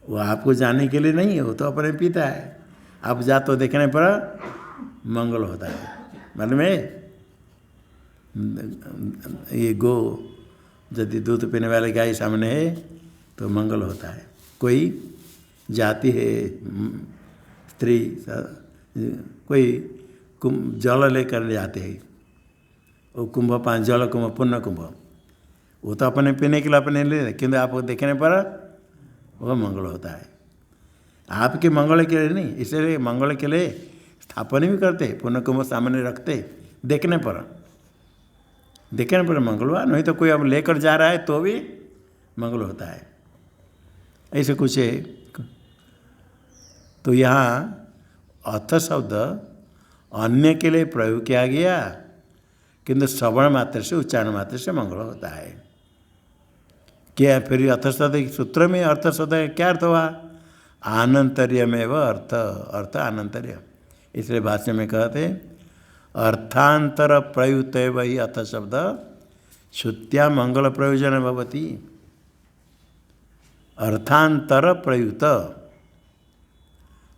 वो आपको जाने के लिए नहीं है, वो तो अपने पीता है, आप जा तो देखने पर मंगल होता है। मालूम है, ये गो यदि दूध पीने वाले गाय सामने है तो मंगल होता है। कोई जाती है स्त्री, कोई जल लेकर जाते हैं, वो कुंभ पाँच जल कुंभ पुण्य कुंभ, वो तो अपने पीने के लिए अपने ले, किंतु आपको देखने पर वह मंगल होता है, आपके मंगल के लिए नहीं। इसलिए मंगल के लिए स्थापन भी करते, पुण्य कुंभ सामने रखते, देखने पर मंगल हुआ, नहीं तो कोई अब लेकर जा रहा है तो भी मंगल होता है, ऐसे कुछ है। तो यहाँ अथ शब्द अन्य के लिए प्रयोग किया गया, किंतु श्रवण मात्र से उच्चारण मात्र से मंगल होता है। क्या फिर अर्थ शब्द सूत्र में अर्थ शब्द का क्या अर्थ हुआ, आनंतर्यमेव अर्थ, अर्थ आनंतर्य। इसलिए भाष्य में कहते अर्थांतर प्रयुक्त वही अर्थ शब्द श्रुत्या मंगल प्रयोजन भवति, अर्थांतर प्रयुक्त,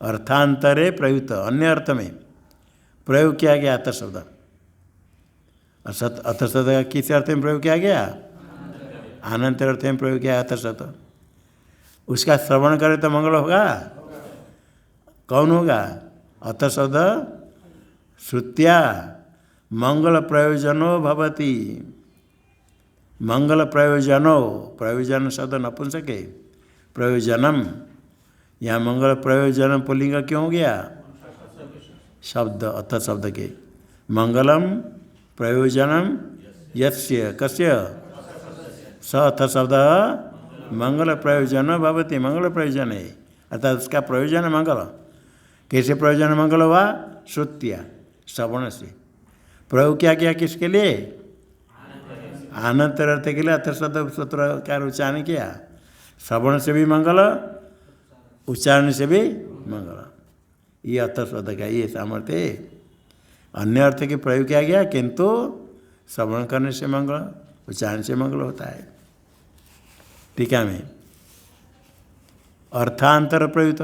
अर्थांतरे प्रयुक्त, अन्य अर्थ में प्रयोग किया गया अर्थ शब्द। अर्थ शब्द का किस अर्थ में प्रयोग किया गया, आनंतर अर्थ में प्रयोग किया अर्थ शब्द। उसका श्रवण करे तो मंगल होगा, कौन होगा, अर्थ शब्द श्रुत्या मंगल प्रयोजनो भवति, मंगल प्रयोजनो, प्रयोजन शब्द नपुंसक है, प्रयोजनम, यहाँ मंगल प्रयोजन पुल्लिंग क्यों हो गया, शब्द अर्थ शब्द के, मंगलम प्रयोजनम यस्य कस्य, स अर्थ शब्द मंगल प्रयोजन भवति, मंगल प्रयोजन है, अर्थात उसका प्रयोजन मंगल। कैसे प्रयोजन मंगल हुआ, श्रुत्या, श्रवण से। प्रयोग किया गया किसके लिए, आनंतर अर्थ के लिए अर्थ शब्द सूत्र का उच्चारण किया, श्रवण से भी मंगल, उच्चारण से भी मंगल, ये अर्थ शब्द का ये सामर्थ्य है। अन्य अर्थ के प्रयोग किया गया, किंतु श्रवण करने से मंगल, उच्चारण से मंगल होता है। टीका में अर्थांतर प्रयुक्त,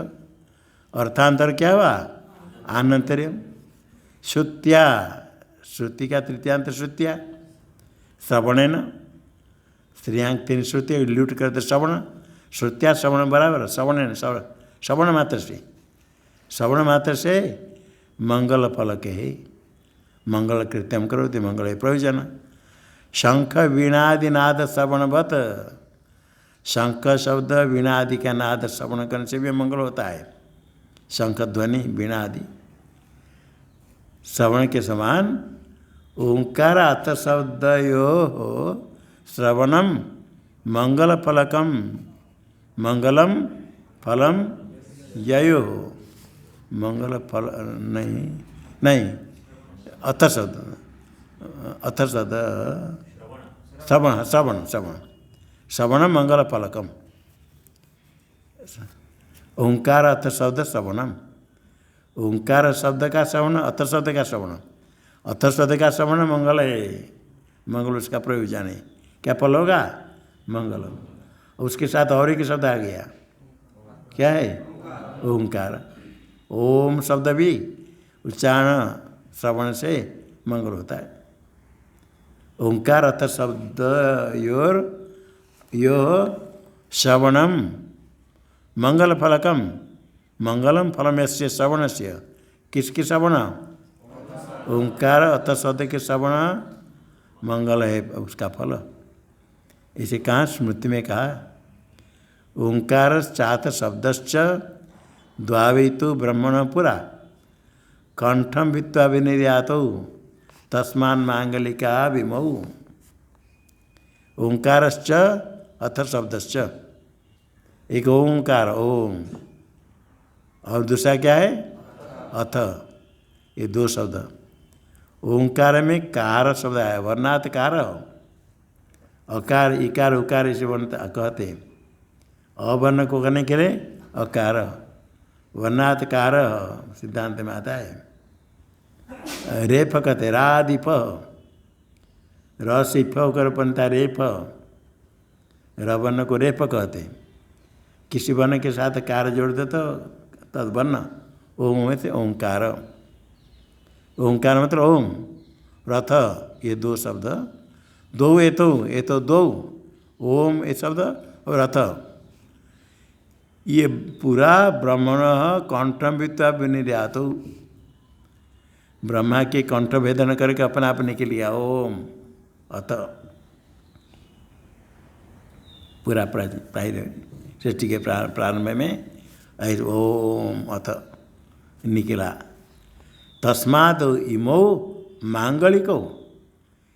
अर्थांतर क्या हुआ, आनंतर्य, श्रुत्या, श्रुति का तृतीयांत श्रुत्या, श्रवणेन, स्त्रियांक तीन श्रुति ल्यूट करते श्रवण, श्रुत्या श्रवण बराबर, श्रवणेन, श्रवण मात्र से, श्रवण मात्र से मंगल फलक है, मंगल कृत्यम करोति, मंगल है प्रयोजन। शंख वीणादि नाद श्रवणवत, शंख शब्द वीणा आदि का नाद श्रवण करने से भी मंगल होता है, शंख ध्वनि वीणा आदि श्रवण के समान। ओंकार अथ शब्दयो श्रवणम मंगल फलकम, मंगलम फलम ययो, मंगल फल नहीं, नहीं, अथ शब्द, अथ शब्द श्रवण श्रवण श्रवण श्रवण मंगल फलकम। ओंकार अथ शब्द श्रवणम, ओंकार शब्द का श्रवण, अथ शब्द का श्रवण, अथ शब्द का श्रवण मंगल है, मंगल उसका प्रयोजन है। क्या फल होगा? मंगल। उसके साथ और एक शब्द आ गया, क्या है? ओंकार। ओम शब्द भी उच्चारण श्रवण से मंगल होता है। ओंकार अथ शब्द योर यो श्रवणम मंगल फलकम, मंगलम फलम यस्य श्रवण से। किसकी श्रवण? ओंकार अथ शब्द के श्रवण मंगल है उसका फल। इसे कहाँ स्मृति में कहा? ओंकार चात शब्दश्च द्वावैतु ब्रह्मण पुरा कंठम भित्वा विनिर्यातौ तस्मान मांगलिका विमौ। ओंकारश्च अथ शब्दश्च, एक ओंकार ओम, और दूसरा क्या है? अथ। ये दो शब्द। ओंकार में कार शब्द है, वर्णात कार, अकार इकार उकार इसे बनता कहते हैं। अवर्ण को करने के लिए अकार, वर्णात कार सिद्धांत में आता है। रेफ कहते, रादीप, रस इफ कर बनता रेफ, रवर्ण को रेफ कहते हैं। किसी वर्ण के साथ कार जोड़ दे तो तद्वर्ण ओम में से ओंकार। ओंकार मतलब ओम, रथ, ये दो शब्द, दो ये तो दो, ओम ये शब्द और रथ, ये पूरा ब्रह्मण कंठम भित्वा विनिर्यात, ब्रह्मा के कंठ भेदन करके अपना अपने के लिए ओम अथ, पूरा सृष्टि के प्रारंभ में ऐसे ओम अथ निकला। तस्मात् इमो मांगलिको,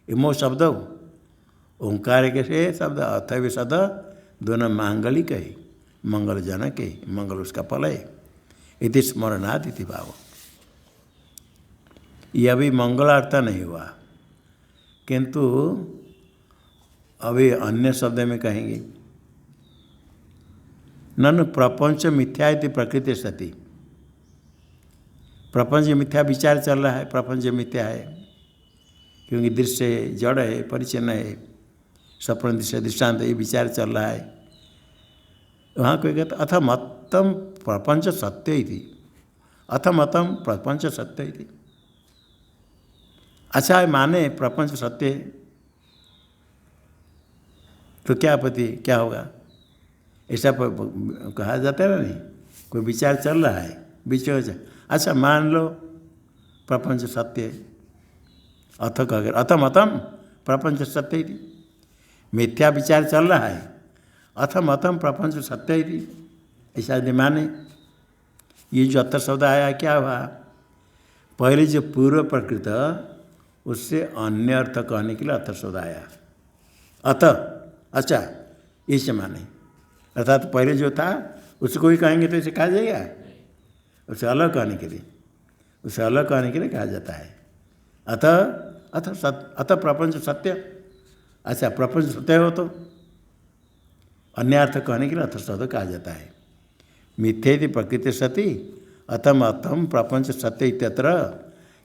इमो शब्द ओंकार के से शब्द अथ भी शब्द दोनों मांगलिक है, मंगलजनक है, मंगल उसका फल है। इति स्मरणात् इति भाव। ये अभी मंगलार्थ नहीं हुआ, किंतु अभी अन्य शब्द में कहेंगे। ननु प्रपंच मिथ्या इति प्रकृति सति, प्रपंच मिथ्या विचार चल रहा है, प्रपंच मिथ्या है क्योंकि दृश्य जड़ है, परिचन्न है, सपन दृश्य दृष्टांत ये विचार चल रहा है। वहाँ कोई कहता अथ मतम प्रपंच सत्य इति, अथ मतम प्रपंच सत्य इति। अच्छा माने प्रपंच सत्य है तो क्या आपत्ति, क्या होगा? ऐसा कहा जाता है ना, नहीं कोई विचार चल रहा है बीच में, अच्छा मान लो प्रपंच सत्य है, अथ कह अथ मतम प्रपंच सत्य ही, मिथ्या विचार चल रहा है, अथ मतम प्रपंच सत्य ही, ऐसा यदि माने। ये जो अथ शब्द आया क्या हुआ? पहले जो पूर्व प्रकृत उससे अन्य अर्थ कहने के लिए अथ शब्द आया। अथ अच्छा इसे माने, अर्थात पहले जो था उसको ही कहेंगे तो इसे कहा जाएगा, उसे अलग कहने के लिए, उसे अलग कहने के लिए कहा जाता है अथ अथ प्रपंच सत्य। अच्छा प्रपंच सत्य हो तो अन्य अर्थ कहने के लिए अथ शब्द कहा जाता है। मिथ्येति प्रकृति सति अथम अथम प्रपंच सत्य इत्यत्र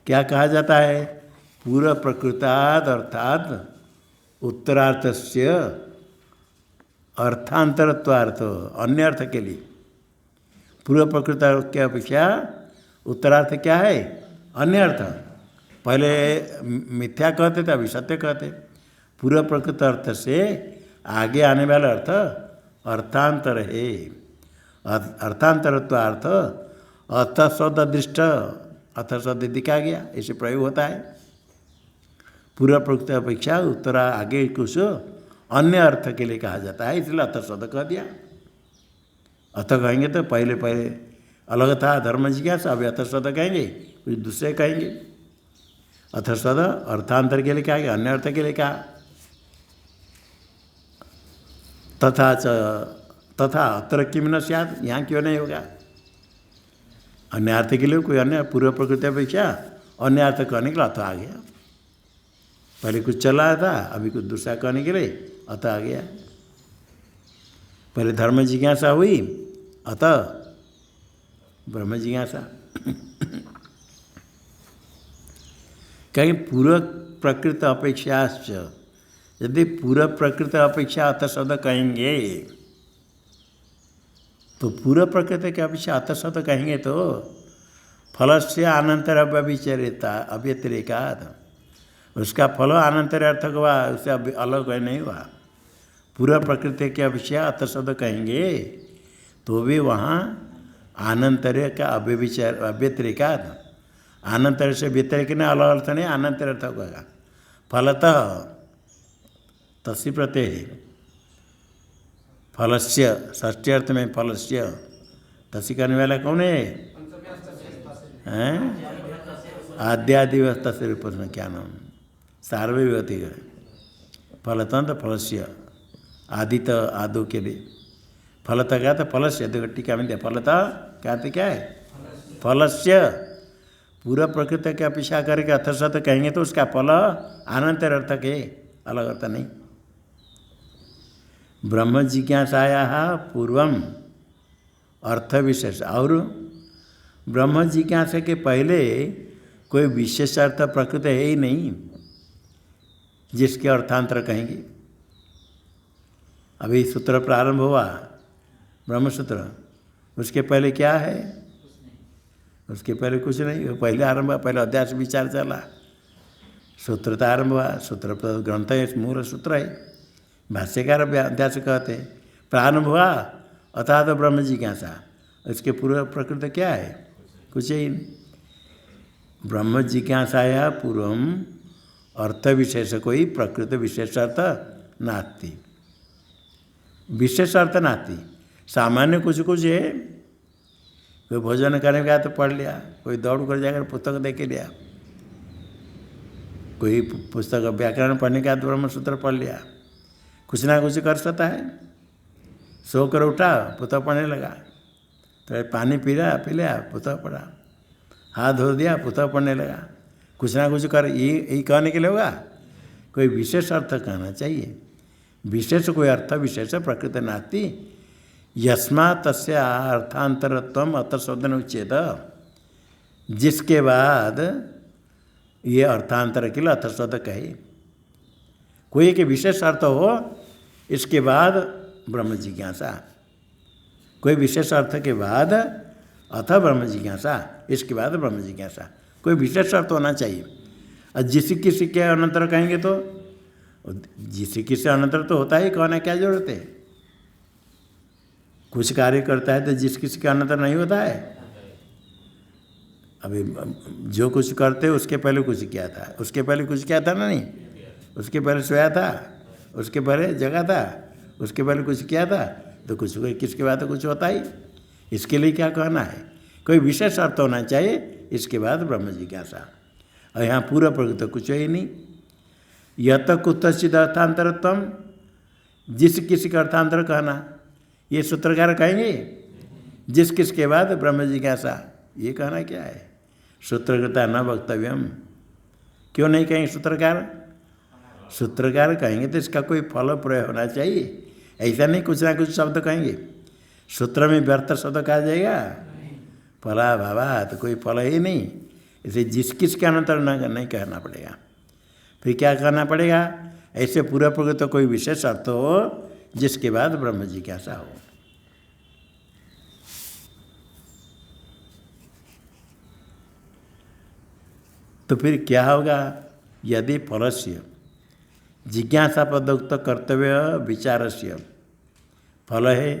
क्या कहा जाता है? पूर्व प्रकृताद अर्थात उत्तरार्थस्य अर्थांतरत्वार्थ, अन्य अर्थ के लिए। पूर्व प्रकृत के अपेक्षा उत्तरार्थ क्या है? अन्य अर्थ। पहले मिथ्या कहते थे, अभी सत्य कहते। पूर्व प्रकृत अर्थ से आगे आने वाला अर्थ अर्थांतर है। अर्थांतरत्वार्थ अर्थ शब्द दृष्ट, अर्थ शब्द दिखा गया, ऐसे प्रयोग होता है। पूर्व प्रकृत अपेक्षा उत्तरा आगे कुछ अन्य अर्थ के लिए कहा जाता है, इसलिए अथ शब्द कह दिया। अथ कहेंगे तो पहले अलग था धर्म जिज्ञासा, अभी अथ शब्द कहेंगे, कुछ दूसरे कहेंगे। अथ शब्द अर्थांतर के लिए कहा गया, अन्य अर्थ के लिए कहा। तथा अत्र किम न स्यात्, यहाँ क्यों नहीं होगा? अन्य अर्थ के लिए कोई अन्य पूर्व प्रकृति अपेक्षा अन्य अर्थ कहने के लिए अथ आ गया। पहले कुछ चल रहा था, अभी कुछ दूसरा कहने के लिए अथ आ गया। पहले धर्म जिज्ञासा हुई, अथ ब्रह्म जिज्ञासा। कहीं पूर्व प्रकृत अपेक्षाश्च, यदि पूर्व प्रकृत अपेक्षा अथ शब्द कहेंगे तो पूर्व प्रकृति की अपेक्षा अथ शब्द कहेंगे तो फल से अनंतर अव्यभिचरिता अव्यतिरेकाद, उसका फल अनंतर अर्थक हुआ, उससे अलग नहीं हुआ। पूर्व प्रकृति की अपेक्षा अथ शब्द कहेंगे तो भी वहाँ अनंतर का अव्यतिरेकाद, अनंतर से व्यतिरिक ने अलग अर्थ नहीं, अनंतर अर्थक होगा। फलतः तस्य प्रत्यय फलस्य, षष्ठी अर्थ में फलस्य, तस्य करने वाला कौन है? आद्यादिवस तस्य रूप में क्या नाम सार्वविभूति है। फलतंत्र फलस्य आदित आदो के लिए फलतः क्या था? फलस्य। देखो टीका में दिया फलतः क्या है? फलस्य। पूरा प्रकृति की अपेक्षा करके अथ शब्द कहेंगे तो उसका फल अनंतर अर्थक है, अलग अर्थ नहीं। ब्रह्म जिज्ञासाया पूर्वम अर्थ विशेष, और ब्रह्म जिज्ञासा के पहले कोई विशेष अर्थ प्रकृति है ही नहीं जिसके अर्थांतर कहेंगे। अभी सूत्र प्रारंभ हुआ ब्रह्म सूत्र, उसके पहले क्या है? उसके पहले कुछ नहीं, पहले आरंभ हुआ, पहले अध्यास विचार चला, सूत्र तो आरंभ हुआ। सूत्र ग्रंथ है, मूल सूत्र है, भाष्यकार अध्यास कहते हैं। प्रारंभ हुआ अर्थात ब्रह्म जिज्ञासा, इसके पूर्व प्रकृति क्या है? कुछ ही नहीं। ब्रह्म जिज्ञासाया पूर्वम अर्थ विशेष कोई प्रकृति विशेष अर्थ नास्ति, विशेष अर्थ नास्ति। सामान्य कुछ कुछ है, कोई भोजन करने गया तो पढ़ लिया, कोई दौड़ कर जाकर पुस्तक देख लिया, कोई पुस्तक व्याकरण पढ़ने का तो ब्रह्मसूत्र पढ़ लिया, कुछ ना कुछ कर सकता है। सो कर उठा, पुस्तक पढ़ने लगा, तो पानी पी लिया, पुस्तक पढ़ा, हाथ धो दिया, पुस्तक पढ़ने लगा, कुछ ना कुछ कर, यही कहने के लिए होगा। कोई विशेष अर्थ कहना चाहिए, विशेष कोई अर्थ विशेष प्रकृति नास्ति। यस्मात् तस्य अर्थांतरत्वम अथ शब्द उच्चेत, जिसके बाद ये अर्थांतर के लिए अथ शब्द कहे। कोई एक विशेष अर्थ हो, इसके बाद ब्रह्म जिज्ञासा, कोई विशेष अर्थ के बाद अथ ब्रह्म जिज्ञासा, इसके बाद ब्रह्म जिज्ञासा, कोई विशेष अर्थ होना चाहिए। और किसी के अनंतर कहेंगे तो किसी अनंतर तो होता ही, कहना क्या जरूरत है? कुछ कार्य करता है तो किसी का अनंतर नहीं होता है। अभी जो कुछ करते उसके पहले कुछ किया था, उसके पहले कुछ किया था ना, नहीं, उसके पहले सोया था, उसके पहले जगा था, उसके पहले कुछ किया था, तो कुछ किसके बाद तो कुछ होता ही। इसके लिए क्या कहना है? कोई विशेष अर्थ होना चाहिए, इसके बाद ब्रह्म जिज्ञासा। और यहाँ पूरा प्रकृति तो कुछ ही नहीं। यत कुतश्चित अर्थांतरत्वम, जिस किसी का अर्थांतर कहना, ये सूत्रकार कहेंगे। जिस किसके बाद ब्रह्म जिज्ञासा, ये कहना क्या है? सूत्रकृता न वक्तव्यम, क्यों नहीं कहेंगे सूत्रकार? सूत्रकार कहेंगे तो इसका कोई फल प्रयोग होना चाहिए, ऐसा नहीं कुछ ना कुछ शब्द कहेंगे। सूत्र में व्यर्थ शब्द कहा जाएगा? फला भावा, तो कोई फल ही नहीं। इसे जिस किस के अनंतर नहीं कहना पड़ेगा। फिर क्या कहना पड़ेगा? ऐसे पूरा प्रकृति तो कोई विशेष अर्थ हो जिसके बाद ब्रह्म जिज्ञासा हो। तो फिर क्या होगा? यदि फलस्य जिज्ञासा पदोक्त कर्तव्य विचारस्य, फल है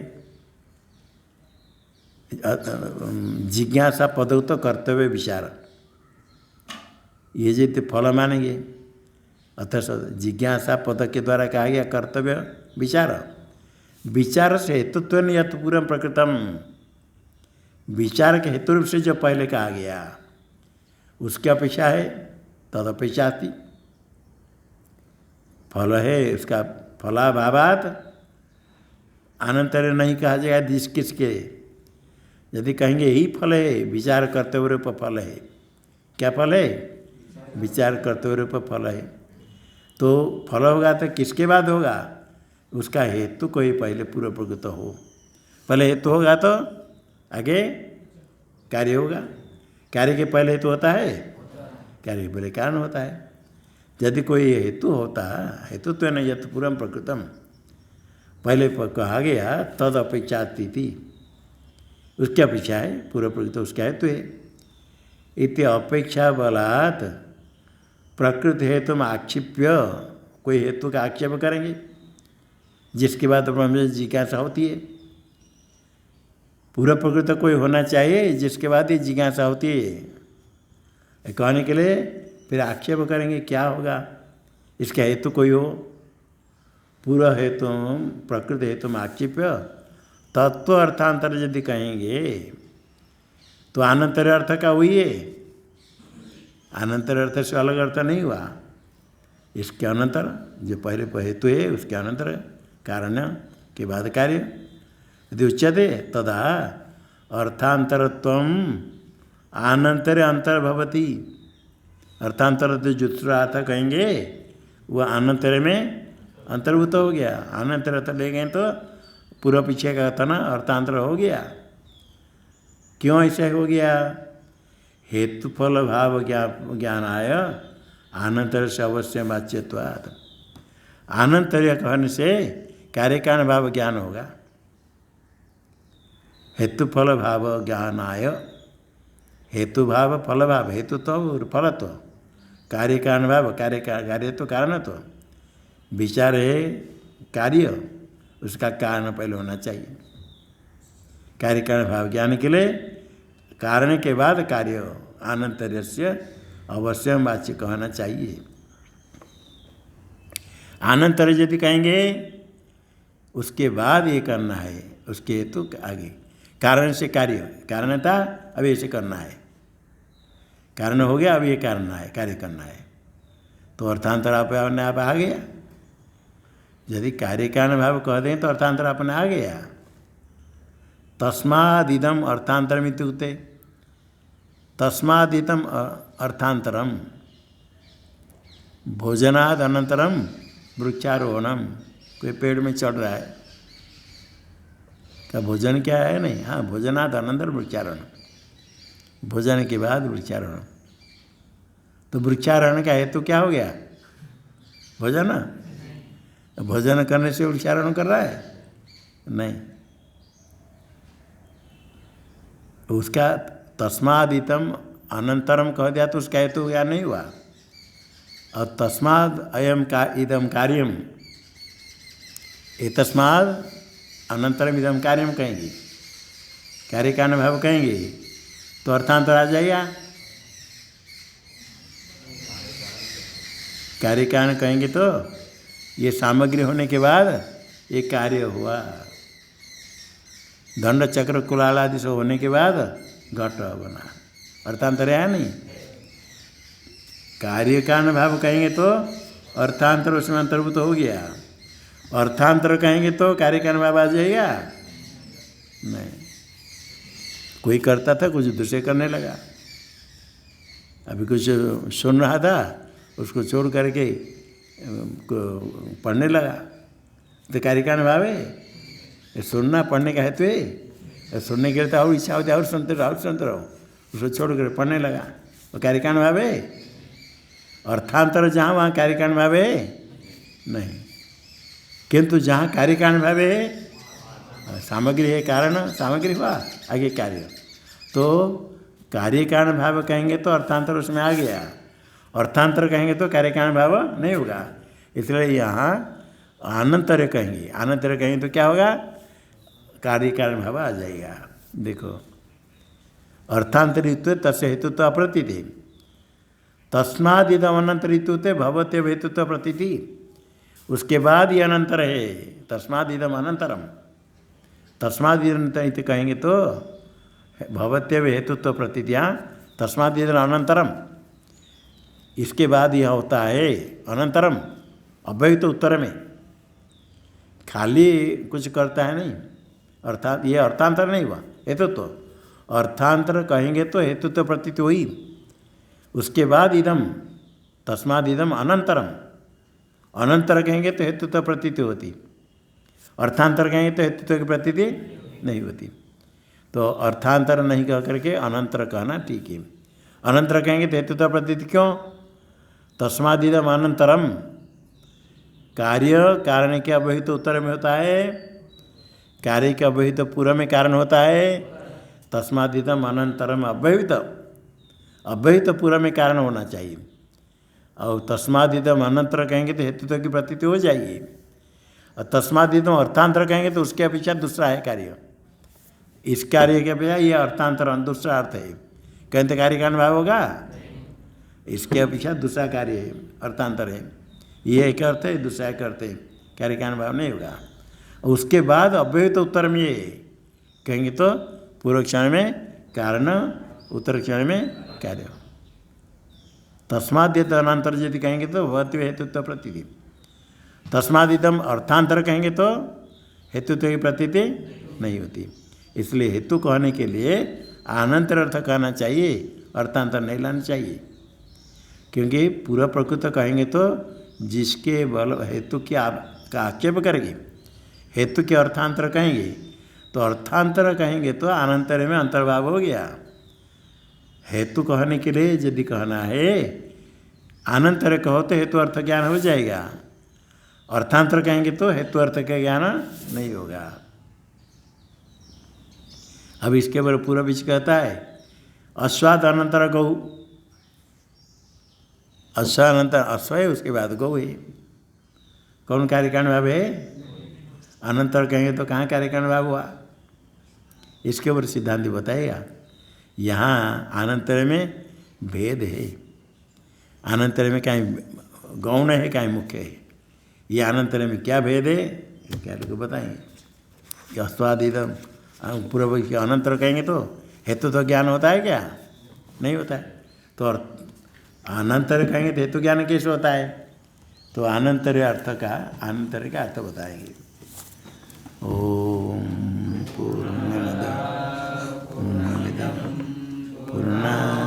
जिज्ञासा पदोक्त कर्तव्य विचार, ये जो फल मानेंगे, अतः जिज्ञासा पद के द्वारा कहा गया कर्तव्य विचार, विचार से हेतुत्व नहीं यत पूर्व प्रकृतम, विचार के हेतु रूप से जो पहले कहा गया उसकी अपेक्षा है, तदपेक्षास्ति। फल है उसका फलाभावात अनंतर नहीं कहा जाएगा जिस किसके। यदि कहेंगे ही फल है, विचार करते हुए रूप फल है, क्या फल है? विचार करते हुए रूप फल है। तो फल होगा तो किसके बाद होगा? उसका हेतु कोई पहले पूर्व प्रकृत हो। पहले हेतु होगा तो आगे कार्य होगा। कार्य के पहले हेतु होता है, कार्य के पहले कारण होता है। यदि कोई हेतु होता, हेतु तो नहीं यत पूर्व प्रकृतम, पहले कहा गया तद अपेक्षा स्थिति, उसकी अपेक्षा है पूर्व प्रकृत, उसका हेतु है। इति अपेक्षा बलात् प्रकृत हेतु में आक्षिप्य, कोई हेतु का आक्षेप करेंगे जिसके बाद ब्रह्म जिज्ञासा होती है। पूर्व प्रकृत कोई होना चाहिए जिसके बाद ये जिज्ञासा होती है कहने के लिए, फिर आक्षेप करेंगे क्या होगा? इसका हेतु कोई हो। पूर्व हेतु प्रकृत हेतु में आक्षेप्य तत्व अर्थांतर यदि कहेंगे तो अनंतर अर्थ का हुई है, अनंतर अर्थ से अलग अर्थ नहीं हुआ। इसके अनंतर जो पहले हेतु है उसके अनंतर कारण के बाद कार्य यदि उच्यते तदा अर्थांतरत्वम आनंतर अंतर भवति। अर्थांतर तो जुत्सुरा अर्थ कहेंगे वह अनंतर में अंतर्भूत हो गया। अनंतर अर्थ ले गए तो पूर्व पीछे का था ना, अर्थांतर हो गया। क्यों ऐसे हो गया? हेतु फल भाव ज्ञान आय अनंतर से अवश्य वाच्यत्वात्। अनंतर कहने से कार्य कारण भाव ज्ञान होगा। हेतु फल भाव ज्ञान आय, हेतु भाव फल भाव, हेतु तो और फल तो, कार्य कारण भाव, कार्य तो कारण तो, विचार है कार्य, उसका कारण पहले होना चाहिए। कार्य कारण भाव ज्ञान के लिए कारण के बाद कार्य अनंतर्य से अवश्य वाच्य कहना चाहिए। अनंतर यदि कहेंगे उसके बाद ये करना है, उसके हेतु आगे कारण से कार्य, कारण था अब ऐसे करना है, कारण हो गया अब ये करना है, कार्य करना है, तो अर्थांतर अपने आप आ गया। यदि कार्य कारण भाव कह दें तो अर्थांतर अपने आ गया। तस्मादिदम अर्थांतरम इत्युक्ते, तस्मादिदम अर्थांतरम भोजनाद अनंतरम वृक्षारोहणम। कोई पेड़ में चढ़ रहा है, क्या भोजन क्या है? नहीं, हाँ, भोजनाद अनंतर वृक्षारोहण, भोजन के बाद वृक्षारोहण। तो वृक्षारोहण का हेतु क्या हो गया? भोजन। भोजन करने से वृक्षारोहण कर रहा है? नहीं, उसका तस्मादितम अनंतरम कह दिया तो उसका हेतु क्या नहीं हुआ। और तस्माद अयम का इदम कार्यम, ए तस्माद अनंतरम इदम कार्यम कहेंगे, कार्य कारण भाव कहेंगे तो अर्थांतर आ जाएगा। कार्य कारण कहेंगे तो ये सामग्री होने के बाद ये कार्य हुआ। दंड चक्र कुलाल आदि से होने के बाद घट बना, अर्थांतर है नहीं। कार्य कारण भाव कहेंगे तो अर्थांतर उसमें अंतर्भूत हो गया। अर्थांतर कहेंगे तो कार्य कारण भाव आ जाएगा? नहीं, कोई करता था कुछ दूसरे करने लगा। अभी कुछ सुन रहा था उसको छोड़ करके पढ़ने लगा, तो कार्य कारण भाव है। सुनना पढ़ने का हेतु है, सुनने के लिए तो और इच्छा होती है और सुनते रहो, उसको छोड़ कर पढ़ने लगा, तो कार्य कारण भाव है। अर्थांतर जहाँ वहाँ कार्य कारण भाव है नहीं, किंतु जहाँ कार्य कारण भाव है, सामग्री है कारण, सामग्री हुआ आगे कार्य, तो कार्य कारण भाव कहेंगे तो अर्थांतर उसमें आ गया। अर्थांतर कहेंगे तो कार्य कारण भाव नहीं होगा, इसलिए यहाँ अनंतर कहेंगे। अनंतर कहेंगे तो क्या होगा? कार्य कारण भाव आ जाएगा। देखो, अर्थांतरित्व तस्य हेतुत्व अप्रतीति, तस्मादिदम अनंतरित्व भवते हेतुत्व प्रतीति, उसके बाद ये अनंतर है। तस्मादिदम अनंतरम, तस्मादिदम कहेंगे तो भवत्यव हेतुत्व प्रतीतिया, तस्मादिदम अनंतरम, इसके बाद यह होता है अनंतरम, अव्यक्त उत्तर में खाली कुछ करता है नहीं, अर्थात ये अर्थांतर नहीं हुआ, हेतुत्व। अर्थांतर कहेंगे तो हेतुत्व प्रतीति हुई, उसके बाद इदम, तस्माद इदम अनंतरम, अनंतर कहेंगे तो हेतुत्व प्रतीति होती, अर्थांतर कहेंगे तो हेतुत्व की प्रतीति नहीं होती। तो अर्थांतर नहीं कह करके अनंतर कहना ठीक है। अनंतर कहेंगे तो हेतुत्व प्रतीति क्यों? तस्माद इदम अनंतरम, कार्य कारण के अवहित उत्तर में होता है, कार्य के अवहित पूर्व में कारण होता है। तस्माद इदम अनंतरम अव्यहित, अव्यहित पूर्व में कारण होना चाहिए। और तस्माद इदम अनंतर कहेंगे तो हेतुत्व की प्रतीति हो जाएगी। और तस्माद इदम अर्थांतर कहेंगे तो उसके अपेक्षा दूसरा है कार्य, इस कार्य के अपेक्षा ये अर्थांतर दूसरा अर्थ है। कहें तो कार्य का अनुभव होगा, इसके अपेक्षा दूसरा कार्य है, अर्थांतर है। ये एक अर्थ है, दूसरा एक अर्थ है, कार्य का अनुभव नहीं होगा। उसके बाद अव्यहित उत्तर में ये कहेंगे तो पूर्व क्षण में कारण, उत्तर क्षण में कार्य। तस्माद्यत अनंतर यदि कहेंगे तो भवति हेतुत्व प्रतीति। तस्मादितम अर्थांतर कहेंगे तो हेतुत्व की प्रतीति नहीं होती। इसलिए हेतु कहने के लिए अनंतर अर्थ कहना चाहिए, अर्थांतर नहीं लाना चाहिए। क्योंकि पूरा प्रकृत कहेंगे तो जिसके बल हेतु की का आक्षेप करेंगे, हेतु के अर्थांतर कहेंगे तो अर्थांतर कहेंगे तो अनंतर में अंतर्भाव हो गया। हेतु कहने के लिए यदि कहना है अनंतर कहो तो हेतु अर्थ ज्ञान हो जाएगा, अर्थांतर कहेंगे तो हेतु अर्थ का ज्ञान नहीं होगा। अब इसके बारे पूरा बीच कहता है अश्वाद अनंतर गौ, अश्वानंतर अश्व है, उसके बाद गौ है। कौन कार्य का अनुभव है? अनंतर कहेंगे तो कहाँ कार्य का अनुभव हुआ? इसके ऊपर सिद्धांत बताएगा। यहाँ अनंतर में भेद है, अनंतर में कहीं गौण है कहीं मुख्य है। ये अनंतर में क्या भेद है क्या लोग बताएंगे कि अस्वादिदम पूर्व के अनंतर कहेंगे तो हेतु तो ज्ञान होता है क्या? नहीं होता है। तो अनंतर कहेंगे तो हेतु ज्ञान कैसे होता है? तो अनंतर अर्थ का, अनंतर का अर्थ बताएंगे। ओम पूर्णमद पूर्णमिदं पूर्णात्